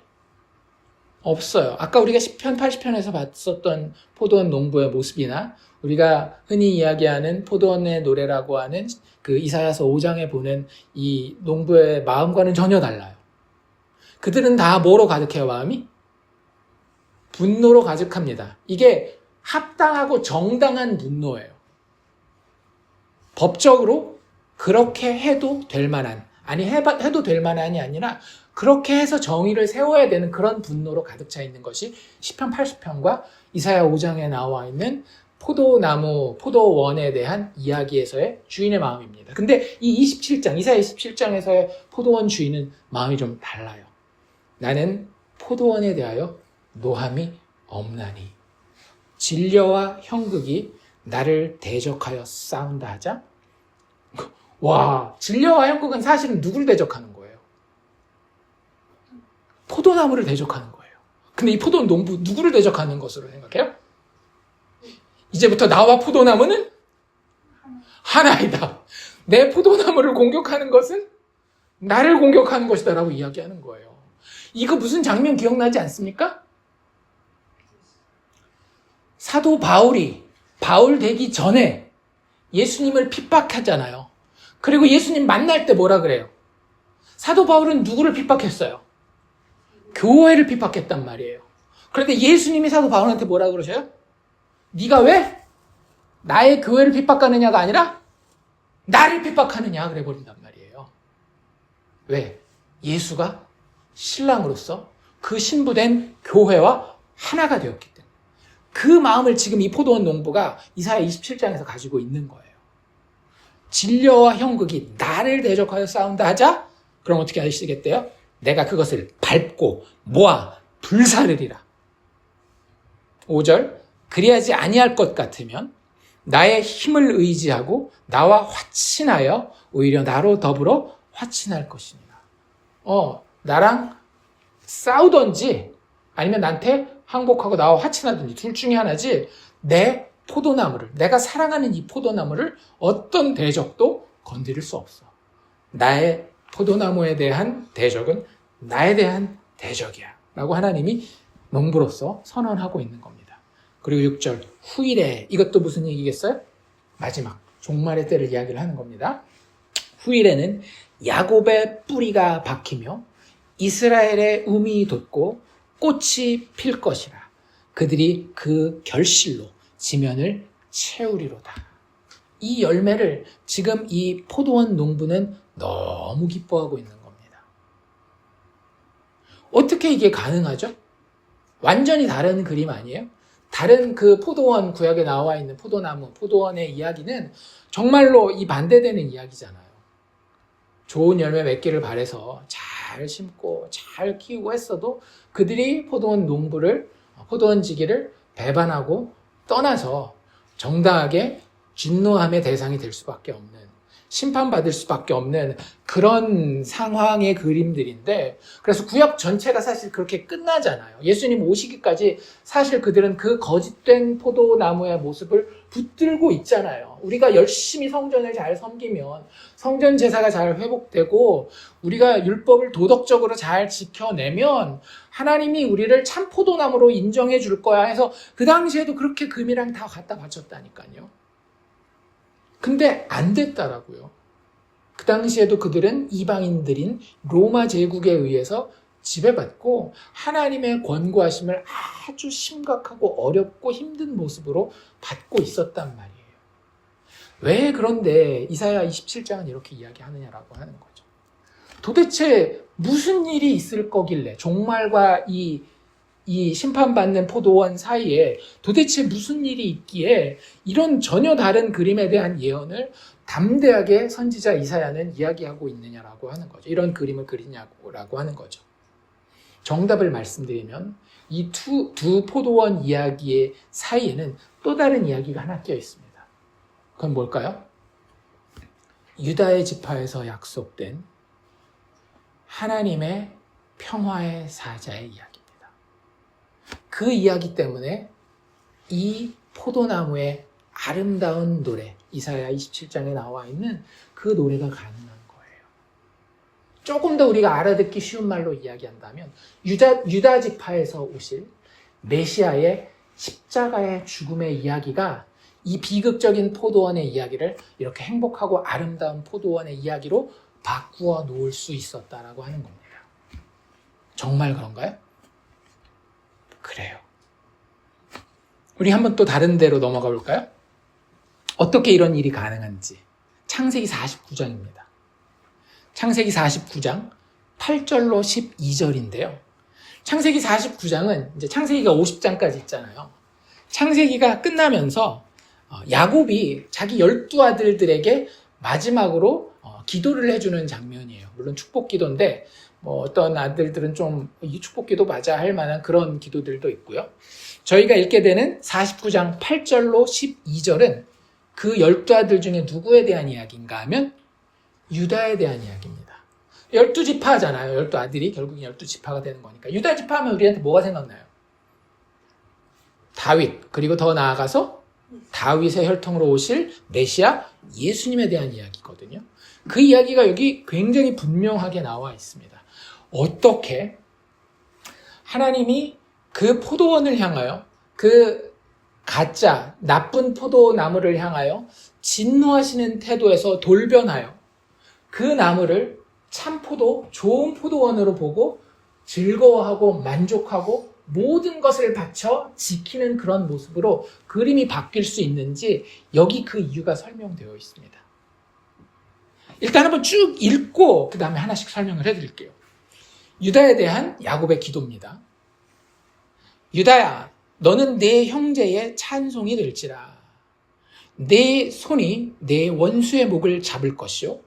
없어요. 아까 우리가 10편, 80편에서 봤었던 포도원 농부의 모습이나 우리가 흔히 이야기하는 포도원의 노래라고 하는 그 이사야서 5장에 보는 이 농부의 마음과는 전혀 달라요. 그들은 다 뭐로 가득해요, 마음이? 분노로 가득합니다. 이게 합당하고 정당한 분노예요. 법적으로 그렇게 해도 될 만한, 아니 해도 될 만한이 아니라 그렇게 해서 정의를 세워야 되는 그런 분노로 가득 차 있는 것이 시편 80편과 이사야 5장에 나와 있는 포도나무, 포도원에 대한 이야기에서의 주인의 마음입니다. 근데 이 27장, 이사야 27장에서의 포도원 주인은 마음이 좀 달라요. 나는 포도원에 대하여 노함이 없나니 진려와 형극이 나를 대적하여 싸운다 하자. 와, 진려와 형극은 사실은 누구를 대적하는 거예요? 포도나무를 대적하는 거예요. 근데 이 포도원 농부 누구를 대적하는 것으로 생각해요? 이제부터 나와 포도나무는 하나이다. 내 포도나무를 공격하는 것은 나를 공격하는 것이다 라고 이야기하는 거예요. 이거 무슨 장면 기억나지 않습니까? 사도 바울이 바울 되기 전에 예수님을 핍박하잖아요. 그리고 예수님 만날 때 뭐라 그래요? 사도 바울은 누구를 핍박했어요? 교회를 핍박했단 말이에요. 그런데 예수님이 사도 바울한테 뭐라 그러셔요? 네가 왜 나의 교회를 핍박하느냐가 아니라 나를 핍박하느냐 그래 버린단 말이에요. 왜? 예수가 신랑으로서 그 신부된 교회와 하나가 되었기 때문에. 그 마음을 지금 이 포도원 농부가 이사야 27장에서 가지고 있는 거예요. 진려와 형극이 나를 대적하여 싸운다 하자? 그럼 어떻게 하시겠대요? 내가 그것을 밟고 모아 불사르리라. 5절, 그리하지 아니할 것 같으면 나의 힘을 의지하고 나와 화친하여 오히려 나로 더불어 화친할 것이니라. 나랑 싸우던지 아니면 나한테 항복하고 나와 화친하든지 둘 중에 하나지, 내 포도나무를, 내가 사랑하는 이 포도나무를 어떤 대적도 건드릴 수 없어. 나의 포도나무에 대한 대적은 나에 대한 대적이야 라고 하나님이 농부로서 선언하고 있는 겁니다. 그리고 6절, 후일에, 이것도 무슨 얘기겠어요? 마지막 종말의 때를 이야기를 하는 겁니다. 후일에는 야곱의 뿌리가 박히며 이스라엘의 um이 돋고 꽃이 필 것이라. 그들이 그 결실로 지면을 채우리로다. 이 열매를 지금 이 포도원 농부는 너무 기뻐하고 있는 겁니다. 어떻게 이게 가능하죠? 완전히 다른 그림 아니에요? 다른 그 포도원, 구약에 나와 있는 포도나무, 포도원의 이야기는 정말로 이 반대되는 이야기잖아요. 좋은 열매 맺기를 바라서 잘 심고 잘 키우고 했어도 그들이 포도원 농부를, 포도원 지기를 배반하고 떠나서 정당하게 진노함의 대상이 될 수밖에 없는, 심판받을 수밖에 없는 그런 상황의 그림들인데, 그래서 구약 전체가 사실 그렇게 끝나잖아요. 예수님 오시기까지 사실 그들은 그 거짓된 포도나무의 모습을 붙들고 있잖아요. 우리가 열심히 성전을 잘 섬기면 성전 제사가 잘 회복되고 우리가 율법을 도덕적으로 잘 지켜내면 하나님이 우리를 참 포도나무로 인정해 줄 거야 해서 그 당시에도 그렇게 금이랑 다 갖다 바쳤다니까요. 근데 안 됐다라고요. 그 당시에도 그들은 이방인들인 로마 제국에 의해서 지배받고 하나님의 권고하심을 아주 심각하고 어렵고 힘든 모습으로 받고 있었단 말이에요. 왜 그런데 이사야 27장은 이렇게 이야기하느냐라고 하는 거죠. 도대체 무슨 일이 있을 거길래 종말과 이 심판받는 포도원 사이에 도대체 무슨 일이 있기에 이런 전혀 다른 그림에 대한 예언을 담대하게 선지자 이사야는 이야기하고 있느냐라고 하는 거죠. 이런 그림을 그리냐고 하는 거죠. 정답을 말씀드리면 이 두 포도원 이야기의 사이에는 또 다른 이야기가 하나 끼어 있습니다. 그건 뭘까요? 유다의 지파에서 약속된 하나님의 평화의 사자의 이야기입니다. 그 이야기 때문에 이 포도나무의 아름다운 노래, 이사야 27장에 나와 있는 그 노래가 가능한 거예요. 조금 더 우리가 알아듣기 쉬운 말로 이야기한다면 유다 지파에서 오실 메시아의 십자가의 죽음의 이야기가 이 비극적인 포도원의 이야기를 이렇게 행복하고 아름다운 포도원의 이야기로 바꾸어 놓을 수 있었다라고 하는 겁니다. 정말 그런가요? 그래요. 우리 한번 또 다른 데로 넘어가 볼까요? 어떻게 이런 일이 가능한지. 창세기 49장입니다. 창세기 49장 8절로 12절인데요. 창세기 49장은 이제 창세기가 50장까지 있잖아요. 창세기가 끝나면서 야곱이 자기 12아들들에게 마지막으로 기도를 해주는 장면이에요. 물론 축복 기도인데 어떤 아들들은 좀 이 축복 기도 맞아 할 만한 그런 기도들도 있고요. 저희가 읽게 되는 49장 8절로 12절은 그 12아들 중에 누구에 대한 이야기인가 하면 유다에 대한 이야기입니다. 12지파잖아요. 12아들이 결국은 12지파가 되는 거니까. 유다 지파 하면 우리한테 뭐가 생각나요? 다윗, 그리고 더 나아가서 다윗의 혈통으로 오실 메시아 예수님에 대한 이야기거든요. 그 이야기가 여기 굉장히 분명하게 나와 있습니다. 어떻게 하나님이 그 포도원을 향하여 그 가짜 나쁜 포도나무를 향하여 진노하시는 태도에서 돌변하여 그 나무를 참 포도, 좋은 포도원으로 보고 즐거워하고 만족하고 모든 것을 바쳐 지키는 그런 모습으로 그림이 바뀔 수 있는지 여기 그 이유가 설명되어 있습니다. 일단 한번 쭉 읽고 그 다음에 하나씩 설명을 해드릴게요. 유다에 대한 야곱의 기도입니다. 유다야, 너는 내 형제의 찬송이 될지라. 내 손이 내 원수의 목을 잡을 것이요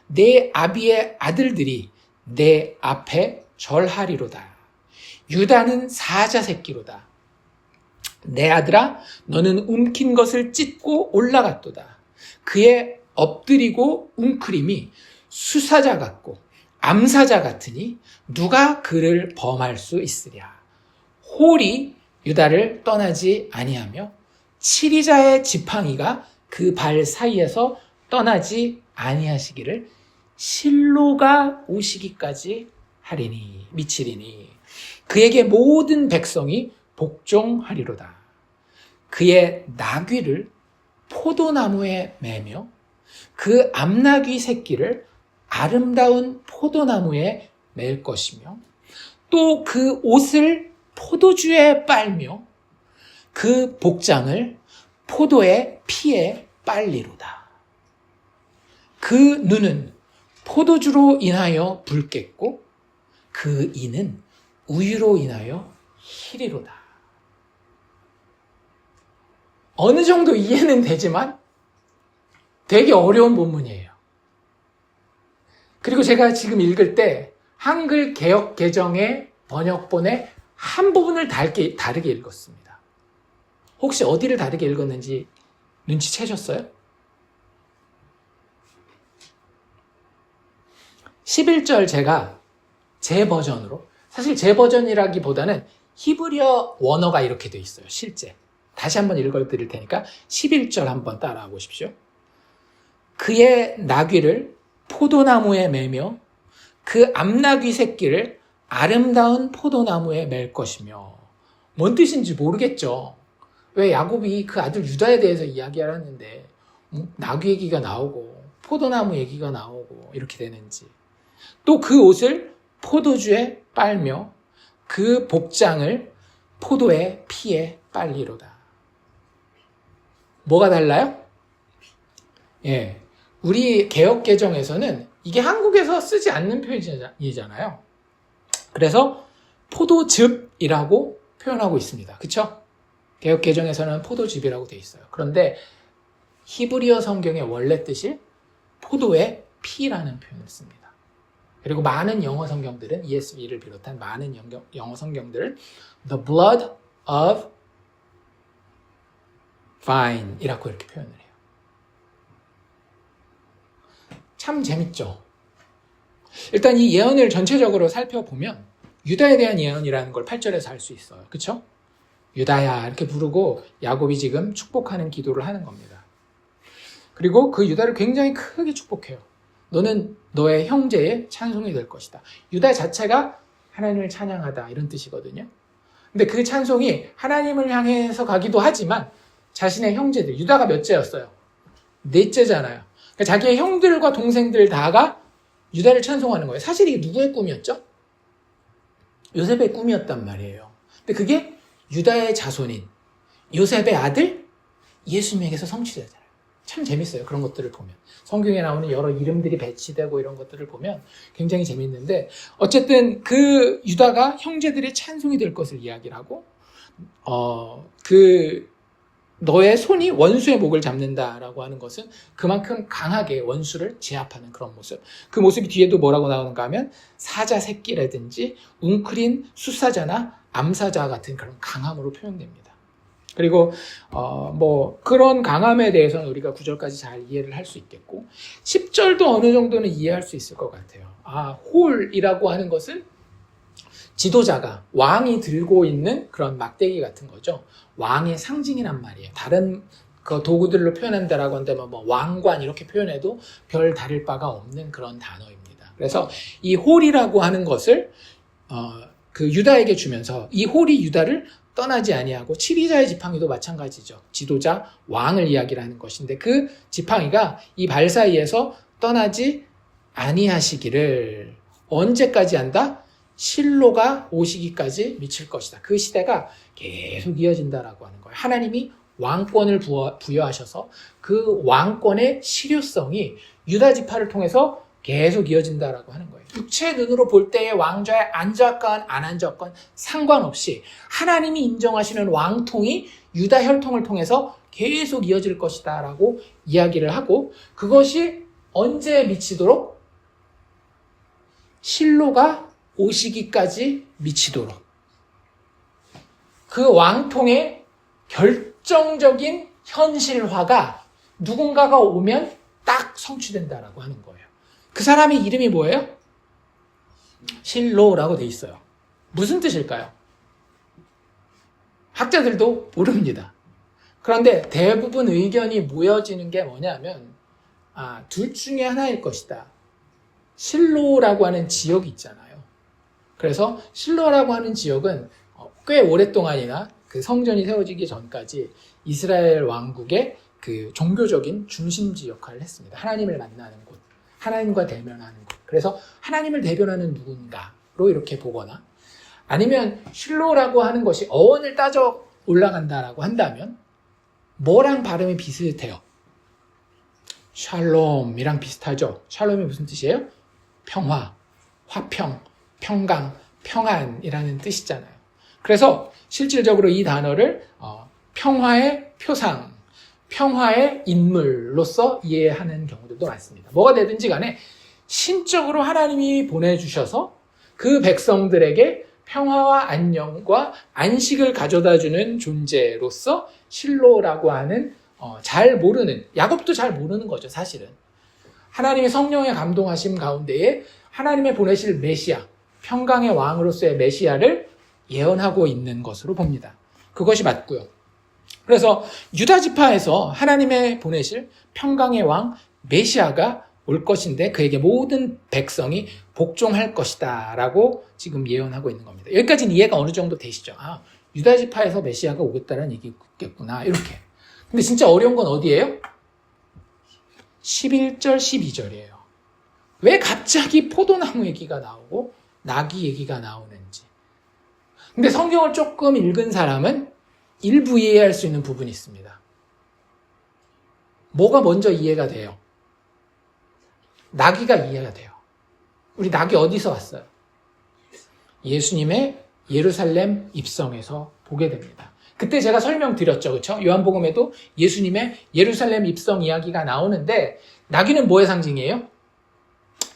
내 아비의 아들들이 내 앞에 절하리로다. 유다는 사자 새끼로다. 내 아들아, 너는 움킨 것을 찢고 올라갔도다. 그의 엎드리고 웅크림이 수사자 같고 암사자 같으니 누가 그를 범할 수 있으랴. 홀이 유다를 떠나지 아니하며 치리자의 지팡이가 그 발 사이에서 떠나지 아니하시기를 실로가 오시기까지 하리니 미치리니 그에게 모든 백성이 복종하리로다. 그의 나귀를 포도나무에 매며 그 암나귀 새끼를 아름다운 포도나무에 맬 것이며 또 그 옷을 포도주에 빨며 그 복장을 포도의 피에 빨리로다. 그 눈은 포도주로 인하여 붉겠고 그 이는 우유로 인하여 희리로다. 어느 정도 이해는 되지만 되게 어려운 본문이에요. 그리고 제가 지금 읽을 때 한글 개역 개정의 번역본의 한 부분을 다르게 읽었습니다. 혹시 어디를 다르게 읽었는지 눈치채셨어요? 11절 제가 제 버전으로, 사실 제 버전이라기보다는 히브리어 원어가 이렇게 돼 있어요. 실제. 다시 한번 읽어드릴 테니까 11절 한번 따라하 보십시오. 그의 나귀를 포도나무에 매며 그 암나귀 새끼를 아름다운 포도나무에 맬 것이며. 뭔 뜻인지 모르겠죠. 왜 야곱이 그 아들 유다에 대해서 이야기하는데 나귀 얘기가 나오고 포도나무 얘기가 나오고 이렇게 되는지. 또 그 옷을 포도주에 빨며 그 복장을 포도의 피에 빨리로다. 뭐가 달라요? 예, 우리 개역개정에서는 이게 한국에서 쓰지 않는 표현이잖아요. 그래서 포도즙이라고 표현하고 있습니다. 그쵸? 개역개정에서는 포도즙이라고 돼 있어요. 그런데 히브리어 성경의 원래 뜻이 포도의 피라는 표현을 씁니다. 그리고 많은 영어 성경들은 ESV를 비롯한 많은 영어 성경들을 the blood of vine이라고 이렇게 표현을 해요. 참 재밌죠? 일단 이 예언을 전체적으로 살펴보면 유다에 대한 예언이라는 걸 8절에서 알 수 있어요. 그쵸? 유다야 이렇게 부르고 야곱이 지금 축복하는 기도를 하는 겁니다. 그리고 그 유다를 굉장히 크게 축복해요. 너는 너의 형제의 찬송이 될 것이다. 유다 자체가 하나님을 찬양하다 이런 뜻이거든요. 근데 그 찬송이 하나님을 향해서 가기도 하지만 자신의 형제들, 유다가 몇째였어요? 넷째잖아요. 그러니까 자기의 형들과 동생들 다가 유다를 찬송하는 거예요. 사실 이게 누구의 꿈이었죠? 요셉의 꿈이었단 말이에요. 근데 그게 유다의 자손인 요셉의 아들 예수님에게서 성취되잖아요. 참 재밌어요. 그런 것들을 보면. 성경에 나오는 여러 이름들이 배치되고 이런 것들을 보면 굉장히 재밌는데, 어쨌든 그 유다가 형제들의 찬송이 될 것을 이야기를 하고, 너의 손이 원수의 목을 잡는다라고 하는 것은 그만큼 강하게 원수를 제압하는 그런 모습. 그 모습이 뒤에도 뭐라고 나오는가 하면 사자 새끼라든지 웅크린 수사자나 암사자 같은 그런 강함으로 표현됩니다. 그리고 그런 강함에 대해서는 우리가 9절까지 잘 이해를 할 수 있겠고 10절도 어느 정도는 이해할 수 있을 것 같아요. 홀이라고 하는 것은 지도자가 왕이 들고 있는 그런 막대기 같은 거죠. 왕의 상징이란 말이에요. 다른 그 도구들로 표현한다라고 한다면 왕관 이렇게 표현해도 별 다를 바가 없는 그런 단어입니다. 그래서 이 홀이라고 하는 것을 그 유다에게 주면서 이 홀이 유다를 떠나지 아니하고 7위자의 지팡이도 마찬가지죠. 지도자 왕을 이야기를 하는 것인데 그 지팡이가 이 발 사이에서 떠나지 아니하시기를 언제까지 한다? 실로가 오시기까지 미칠 것이다. 그 시대가 계속 이어진다라고 하는 거예요. 하나님이 왕권을 부여하셔서 그 왕권의 실효성이 유다 지파를 통해서 계속 이어진다라고 하는 거예요. 육체의 눈으로 볼 때의 왕좌에 앉았건 안 앉았건 상관없이 하나님이 인정하시는 왕통이 유다 혈통을 통해서 계속 이어질 것이다 라고 이야기를 하고, 그것이 언제 미치도록? 실로가 오시기까지 미치도록. 그 왕통의 결정적인 현실화가 누군가가 오면 딱 성취된다라고 하는 거예요. 그 사람의 이름이 뭐예요? 실로라고 돼 있어요. 무슨 뜻일까요? 학자들도 모릅니다. 그런데 대부분 의견이 모여지는 게 뭐냐면 둘 중에 하나일 것이다. 실로라고 하는 지역이 있잖아요. 그래서 실로라고 하는 지역은 꽤 오랫동안이나 그 성전이 세워지기 전까지 이스라엘 왕국의 그 종교적인 중심지 역할을 했습니다. 하나님을 만나는 곳, 하나님과 대면하는 곳. 그래서 하나님을 대변하는 누군가로 이렇게 보거나, 아니면 실로라고 하는 것이 어원을 따져 올라간다라고 한다면 뭐랑 발음이 비슷해요? 샬롬이랑 비슷하죠. 샬롬이 무슨 뜻이에요? 평화, 화평, 평강, 평안이라는 뜻이잖아요. 그래서 실질적으로 이 단어를 평화의 표상, 평화의 인물로서 이해하는 경우들도 많습니다. 뭐가 되든지 간에 신적으로 하나님이 보내주셔서 그 백성들에게 평화와 안녕과 안식을 가져다주는 존재로서 실로라고 하는 잘 모르는, 야곱도 잘 모르는 거죠. 사실은 하나님의 성령의 감동하심 가운데에 하나님의 보내실 메시아, 평강의 왕으로서의 메시아를 예언하고 있는 것으로 봅니다. 그것이 맞고요. 그래서 유다 지파에서 하나님의 보내실 평강의 왕 메시아가 올 것인데 그에게 모든 백성이 복종할 것이다 라고 지금 예언하고 있는 겁니다. 여기까지는 이해가 어느 정도 되시죠? 아, 유다 지파에서 메시아가 오겠다는 얘기겠구나 이렇게. 근데 진짜 어려운 건 어디예요? 11절 12절이에요. 왜 갑자기 포도나무 얘기가 나오고 나귀 얘기가 나오는지. 근데 성경을 조금 읽은 사람은 일부 이해할 수 있는 부분이 있습니다. 뭐가 먼저 이해가 돼요? 나귀가 이해가 돼요. 우리 나귀 어디서 왔어요? 예수님의 예루살렘 입성에서 보게 됩니다. 그때 제가 설명드렸죠. 그렇죠? 요한복음에도 예수님의 예루살렘 입성 이야기가 나오는데 나귀는 뭐의 상징이에요?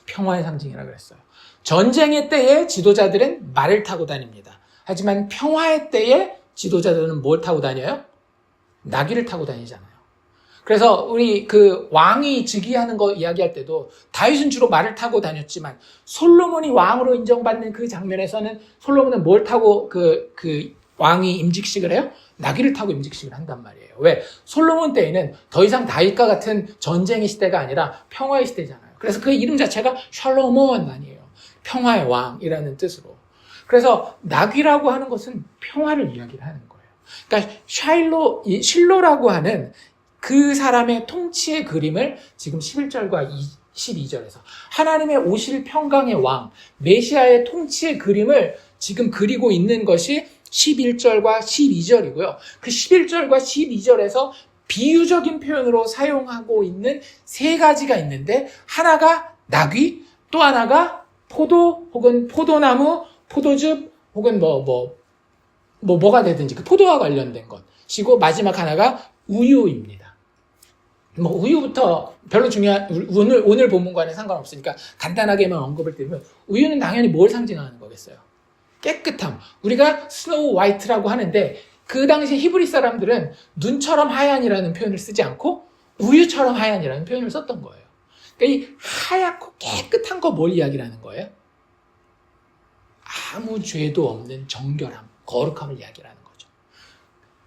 평화의 상징이라고 그랬어요. 전쟁의 때에 지도자들은 말을 타고 다닙니다. 하지만 평화의 때에 지도자들은 뭘 타고 다녀요? 나귀를 타고 다니잖아요. 그래서 우리 그 왕이 즉위하는 거 이야기할 때도 다윗은 주로 말을 타고 다녔지만 솔로몬이 왕으로 인정받는 그 장면에서는 솔로몬은 뭘 타고 그 왕이 임직식을 해요? 나귀를 타고 임직식을 한단 말이에요. 왜? 솔로몬 때에는 더 이상 다윗과 같은 전쟁의 시대가 아니라 평화의 시대잖아요. 그래서 그 이름 자체가 샬로몬 아니에요. 평화의 왕이라는 뜻으로. 그래서 나귀라고 하는 것은 평화를 이야기를 하는 거예요. 그러니까 실로라고 하는 그 사람의 통치의 그림을 지금 11절과 12절에서 하나님의 오실 평강의 왕, 메시아의 통치의 그림을 지금 그리고 있는 것이 11절과 12절이고요. 그 11절과 12절에서 비유적인 표현으로 사용하고 있는 세 가지가 있는데 하나가 나귀, 또 하나가 포도 혹은 포도나무, 포도즙 혹은 뭐가 되든지 그 포도와 관련된 것이고 마지막 하나가 우유입니다. 우유부터 별로 오늘 본문과는 상관없으니까 간단하게만 언급을 드리면 우유는 당연히 뭘 상징하는 거겠어요? 깨끗함. 우리가 스노우 화이트라고 하는데 그 당시 히브리 사람들은 눈처럼 하얀이라는 표현을 쓰지 않고 우유처럼 하얀이라는 표현을 썼던 거예요. 그러니까 이 하얗고 깨끗한 거 뭘 이야기하는 거예요? 아무 죄도 없는 정결함, 거룩함을 이야기하는 거죠.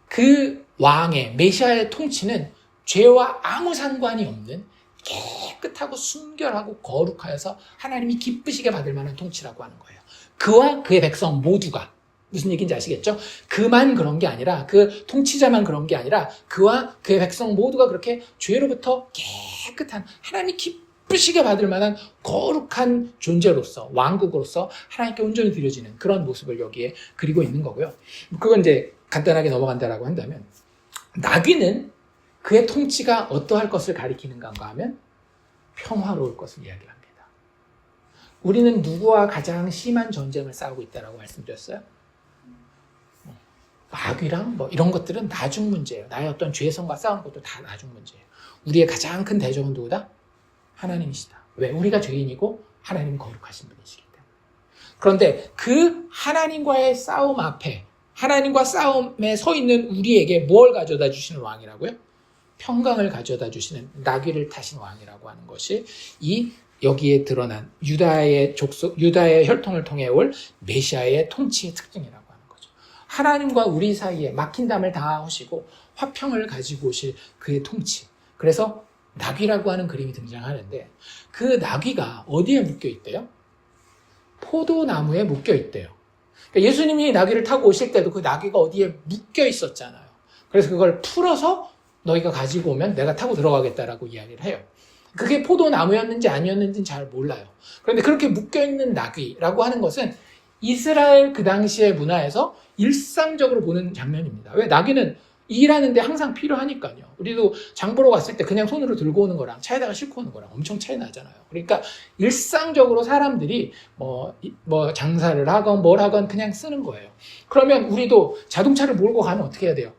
그 왕의 메시아의 통치는 죄와 아무 상관이 없는 깨끗하고 순결하고 거룩하여서 하나님이 기쁘시게 받을 만한 통치라고 하는 거예요. 그와 그의 백성 모두가 무슨 얘기인지 아시겠죠? 그만 그런 게 아니라 그 통치자만 그런 게 아니라 그와 그의 백성 모두가 그렇게 죄로부터 깨끗한 하나님이 기쁘시게 받을 만한 거룩한 존재로서 왕국으로서 하나님께 온전히 드려지는 그런 모습을 여기에 그리고 있는 거고요. 그건 이제 간단하게 넘어간다라고 한다면 나귀는 그의 통치가 어떠할 것을 가리키는가 하면 평화로울 것을 이야기합니다. 우리는 누구와 가장 심한 전쟁을 싸우고 있다라고 말씀드렸어요? 마귀랑 이런 것들은 나중 문제예요. 나의 어떤 죄성과 싸우는 것도 다 나중 문제예요. 우리의 가장 큰 대적은 누구다? 하나님이시다. 왜? 우리가 죄인이고 하나님은 거룩하신 분이시기 때문에. 그런데 그 하나님과의 싸움 앞에 하나님과 싸움에 서 있는 우리에게 뭘 가져다 주시는 왕이라고요? 평강을 가져다 주시는 나귀를 타신 왕이라고 하는 것이 이 여기에 드러난 유다의 혈통을 통해 올 메시아의 통치의 특징이라고 하는 거죠. 하나님과 우리 사이에 막힌 담을 다 하시고 화평을 가지고 오실 그의 통치. 그래서 나귀라고 하는 그림이 등장하는데 그 나귀가 어디에 묶여 있대요? 포도나무에 묶여 있대요. 그러니까 예수님이 나귀를 타고 오실 때도 그 나귀가 어디에 묶여 있었잖아요. 그래서 그걸 풀어서 너희가 가지고 오면 내가 타고 들어가겠다라고 이야기를 해요. 그게 포도나무였는지 아니었는지는 잘 몰라요. 그런데 그렇게 묶여있는 나귀라고 하는 것은 이스라엘 그 당시의 문화에서 일상적으로 보는 장면입니다. 왜? 나귀는 일하는데 항상 필요하니까요. 우리도 장 보러 갔을 때 그냥 손으로 들고 오는 거랑 차에다가 싣고 오는 거랑 엄청 차이 나잖아요. 그러니까 일상적으로 사람들이 장사를 하건 뭘 하건 그냥 쓰는 거예요. 그러면 우리도 자동차를 몰고 가면 어떻게 해야 돼요?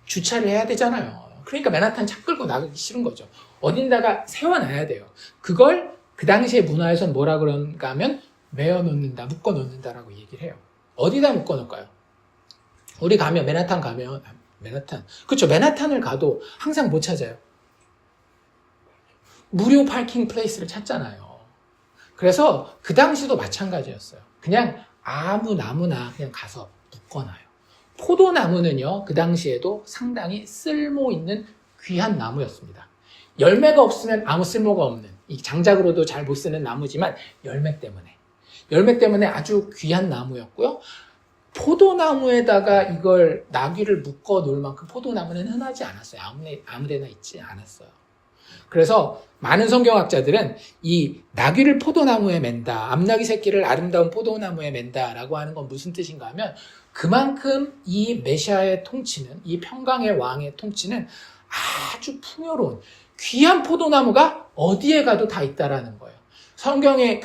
주차를 해야 되잖아요. 그러니까 맨하탄 차 끌고 나가기 싫은 거죠. 어딘가가 세워놔야 돼요. 그걸 그 당시의 문화에서는 뭐라 그런가 하면 메어놓는다, 묶어놓는다라고 얘기를 해요. 어디다 묶어놓을까요? 우리 가면 맨하탄 그렇죠. 맨하탄을 가도 항상 못 찾아요. 무료 파킹 플레이스를 찾잖아요. 그래서 그 당시도 마찬가지였어요. 그냥 아무 나무나 그냥 가서 묶어놔요. 포도나무는요, 그 당시에도 상당히 쓸모 있는 귀한 나무였습니다. 열매가 없으면 아무 쓸모가 없는, 이 장작으로도 잘 못 쓰는 나무지만 열매 때문에 아주 귀한 나무였고요. 포도나무에다가 이걸 나귀를 묶어 놓을 만큼 포도나무는 흔하지 않았어요. 아무데나 있지 않았어요. 그래서 많은 성경학자들은 이 나귀를 포도나무에 맨다, 암나귀 새끼를 아름다운 포도나무에 맨다라고 하는 건 무슨 뜻인가 하면 그만큼 이 메시아의 통치는, 이 평강의 왕의 통치는 아주 풍요로운 귀한 포도나무가 어디에 가도 다 있다라는 거예요. 성경에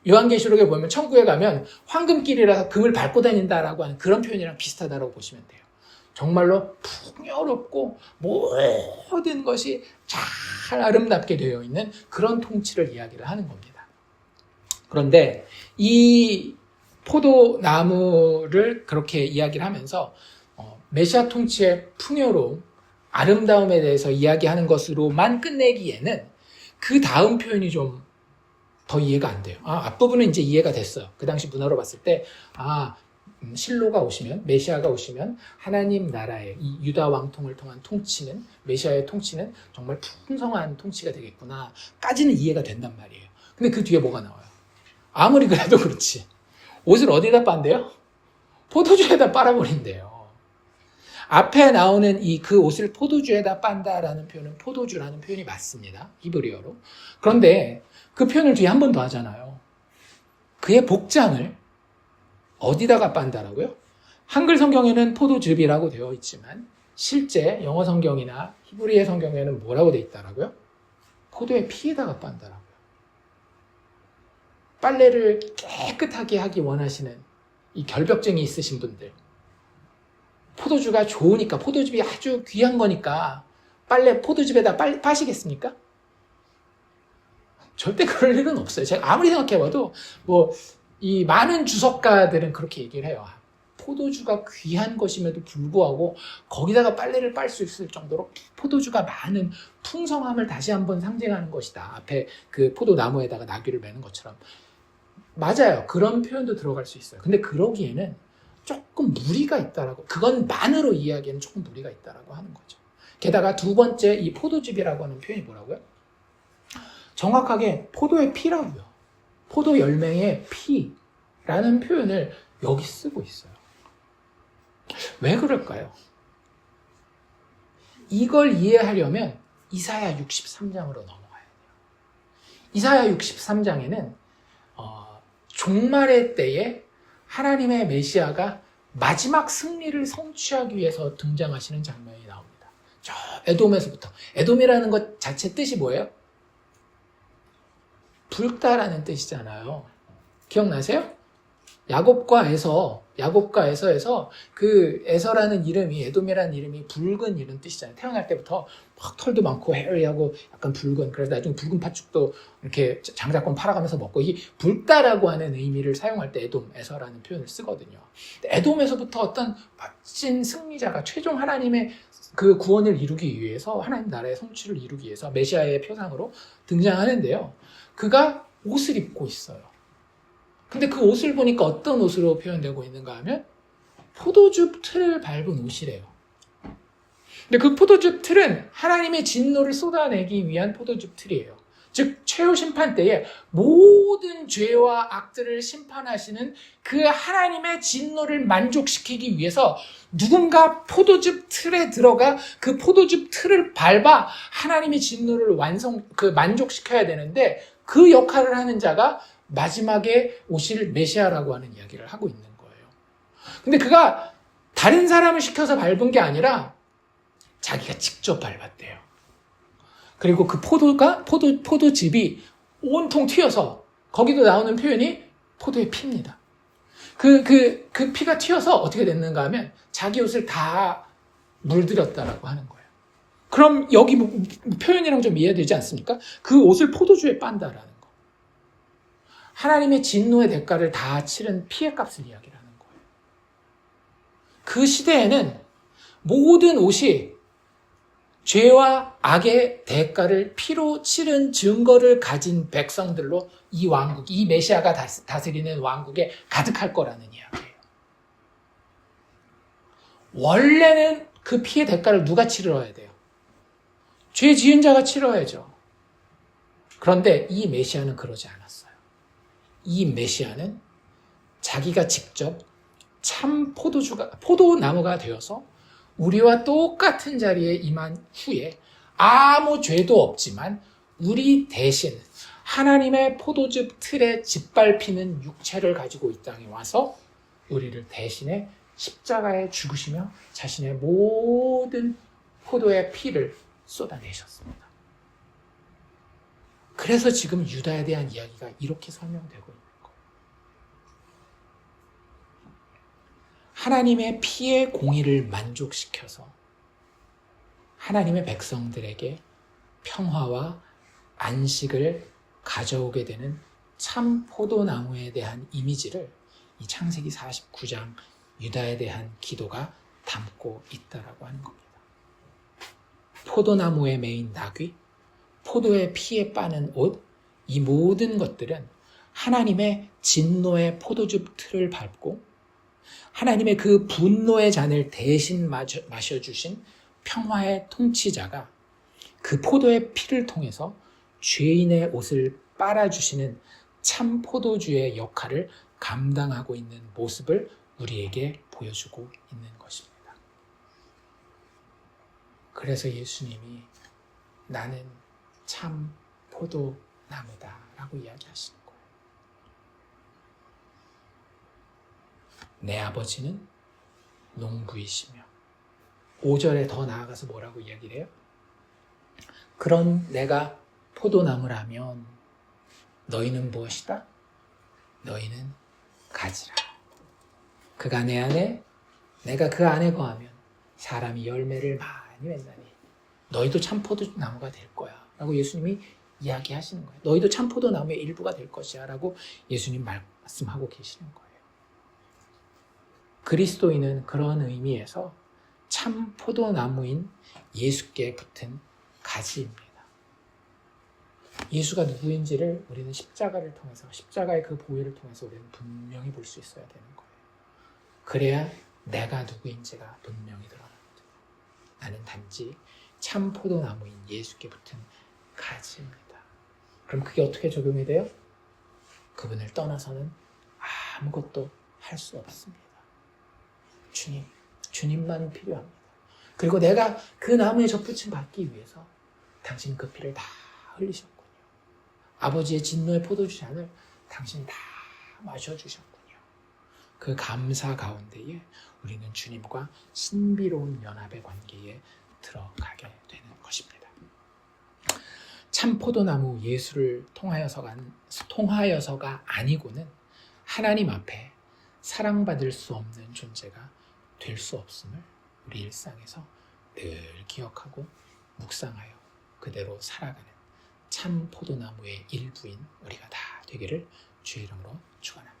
요한계시록에 보면 천국에 가면 황금길이라서 금을 밟고 다닌다라고 하는 그런 표현이랑 비슷하다고 보시면 돼요. 정말로 풍요롭고 모든 것이 잘 아름답게 되어 있는 그런 통치를 이야기를 하는 겁니다. 그런데 이 포도나무를 그렇게 이야기를 하면서 메시아 통치의 풍요로움, 아름다움에 대해서 이야기하는 것으로만 끝내기에는 그 다음 표현이 좀 더 이해가 안 돼요. 앞부분은 이제 이해가 됐어요. 그 당시 문화로 봤을 때 실로가 오시면, 메시아가 오시면 하나님 나라의 이 유다 왕통을 통한 통치는, 메시아의 통치는 정말 풍성한 통치가 되겠구나 까지는 이해가 된단 말이에요. 근데 그 뒤에 뭐가 나와요? 아무리 그래도 그렇지, 옷을 어디다 빤대요? 포도주에다 빨아버린대요. 앞에 나오는 그 옷을 포도주에다 빤다라는 표현은 포도주라는 표현이 맞습니다. 히브리어로. 그런데 그 표현을 뒤에 한 번 더 하잖아요. 그의 복장을 어디다가 빤다라고요? 한글 성경에는 포도즙이라고 되어 있지만 실제 영어 성경이나 히브리의 성경에는 뭐라고 되어 있다라고요? 포도의 피에다가 빤다라고요. 빨래를 깨끗하게 하기 원하시는 이 결벽증이 있으신 분들, 포도주가 좋으니까, 포도즙이 아주 귀한 거니까 포도즙에다 빠시겠습니까? 절대 그럴 일은 없어요. 제가 아무리 생각해봐도 이 많은 주석가들은 그렇게 얘기를 해요. 포도주가 귀한 것임에도 불구하고 거기다가 빨래를 빨 수 있을 정도로 포도주가 많은 풍성함을 다시 한번 상징하는 것이다. 앞에 그 포도나무에다가 나귀를 매는 것처럼. 맞아요. 그런 표현도 들어갈 수 있어요. 근데 그러기에는 조금 무리가 있다라고, 그것만으로 이야기에는 조금 무리가 있다라고 하는 거죠. 게다가 두 번째 이 포도즙이라고 하는 표현이 뭐라고요? 정확하게 포도의 피라고요. 포도 열매의 피라는 표현을 여기 쓰고 있어요. 왜 그럴까요? 이걸 이해하려면 이사야 63장으로 넘어가야 돼요. 이사야 63장에는 종말의 때에 하나님의 메시아가 마지막 승리를 성취하기 위해서 등장하시는 장면이 나옵니다. 저 에돔에서부터. 에돔이라는 것 자체 뜻이 뭐예요? 붉다라는 뜻이잖아요. 기억나세요? 야곱과 에서에서 그 에서라는 이름이, 에돔이라는 이름이 붉은 이런 뜻이잖아요. 태어날 때부터 막 털도 많고 헤어리하고 약간 붉은, 그래서 나중에 붉은 팥죽도 이렇게 장자권 팔아가면서 먹고, 이 붉다라고 하는 의미를 사용할 때 에서라는 표현을 쓰거든요. 에돔에서부터 어떤 멋진 승리자가 최종 하나님의 그 구원을 이루기 위해서, 하나님 나라의 성취를 이루기 위해서 메시아의 표상으로 등장하는데요. 그가 옷을 입고 있어요. 근데 그 옷을 보니까 어떤 옷으로 표현되고 있는가 하면 포도즙 틀을 밟은 옷이래요. 근데 그 포도즙 틀은 하나님의 진노를 쏟아내기 위한 포도즙 틀이에요. 즉 최후 심판 때에 모든 죄와 악들을 심판하시는 그 하나님의 진노를 만족시키기 위해서 누군가 포도즙 틀에 들어가 그 포도즙 틀을 밟아 하나님의 진노를 만족시켜야 되는데, 그 역할을 하는 자가 마지막에 오실 메시아라고 하는 이야기를 하고 있는 거예요. 근데 그가 다른 사람을 시켜서 밟은 게 아니라 자기가 직접 밟았대요. 그리고 그 포도즙이 온통 튀어서, 거기도 나오는 표현이 포도의 피입니다. 그 피가 튀어서 어떻게 됐는가 하면 자기 옷을 다 물들였다라고 하는 거예요. 그럼 여기 표현이랑 좀 이해되지 않습니까? 그 옷을 포도주에 빤다라는 거. 하나님의 진노의 대가를 다 치른 피의 값을 이야기를 하는 거예요. 그 시대에는 모든 옷이 죄와 악의 대가를 피로 치른 증거를 가진 백성들로 이 왕국, 이 메시아가 다스리는 왕국에 가득할 거라는 이야기예요. 원래는 그 피의 대가를 누가 치러야 돼요? 죄 지은 자가 치러야죠. 그런데 이 메시아는 그러지 않았어요. 이 메시아는 자기가 직접 참 포도나무가 되어서 우리와 똑같은 자리에 임한 후에 아무 죄도 없지만 우리 대신 하나님의 포도즙 틀에 짓밟히는 육체를 가지고 이 땅에 와서 우리를 대신해 십자가에 죽으시며 자신의 모든 포도의 피를 쏟아내셨습니다. 그래서 지금 유다에 대한 이야기가 이렇게 설명되고 있는 거예요. 하나님의 피의 공의를 만족시켜서 하나님의 백성들에게 평화와 안식을 가져오게 되는 참 포도나무에 대한 이미지를 이 창세기 49장 유다에 대한 기도가 담고 있다라고 하는 겁니다. 포도나무에 매인 나귀, 포도의 피에 빠는 옷, 이 모든 것들은 하나님의 진노의 포도즙 틀을 밟고 하나님의 그 분노의 잔을 대신 마셔주신 평화의 통치자가 그 포도의 피를 통해서 죄인의 옷을 빨아주시는 참 포도주의 역할을 감당하고 있는 모습을 우리에게 보여주고 있는 것입니다. 그래서 예수님이 나는 참 포도나무다 라고 이야기하시는 거예요. 내 아버지는 농부이시며 5절에 더 나아가서 뭐라고 이야기를 해요? 그럼 내가 포도나무라면 너희는 무엇이다? 너희는 가지라. 그가 내 안에 내가 그 안에 거하면 사람이 열매를 많이 맺나니 너희도 참 포도나무가 될 거야 라고 예수님이 이야기하시는 거예요. 너희도 참 포도나무의 일부가 될 것이야 라고 예수님 말씀하고 계시는 거예요. 그리스도인은 그런 의미에서 참 포도나무인 예수께 붙은 가지입니다. 예수가 누구인지를 우리는 십자가를 통해서, 십자가의 그 보혈을 통해서 우리는 분명히 볼 수 있어야 되는 거예요. 그래야 내가 누구인지가 분명히 드러납니다. 나는 단지 참 포도나무인 예수께 붙은 가지입니다. 그럼 그게 어떻게 적용이 돼요? 그분을 떠나서는 아무것도 할 수 없습니다. 주님만 필요합니다. 그리고 내가 그 나무에 접붙임 받기 위해서 당신 그 피를 다 흘리셨군요. 아버지의 진노의 포도주 잔을 당신 다 마셔주셨군요. 그 감사 가운데에 우리는 주님과 신비로운 연합의 관계에 들어가게 되는 것입니다. 참 포도나무 예수를 통하여서가 아니고는 하나님 앞에 사랑받을 수 없는 존재가 될 수 없음을 우리 일상에서 늘 기억하고 묵상하여 그대로 살아가는 참 포도나무의 일부인 우리가 다 되기를 주의 이름으로 축원합니다.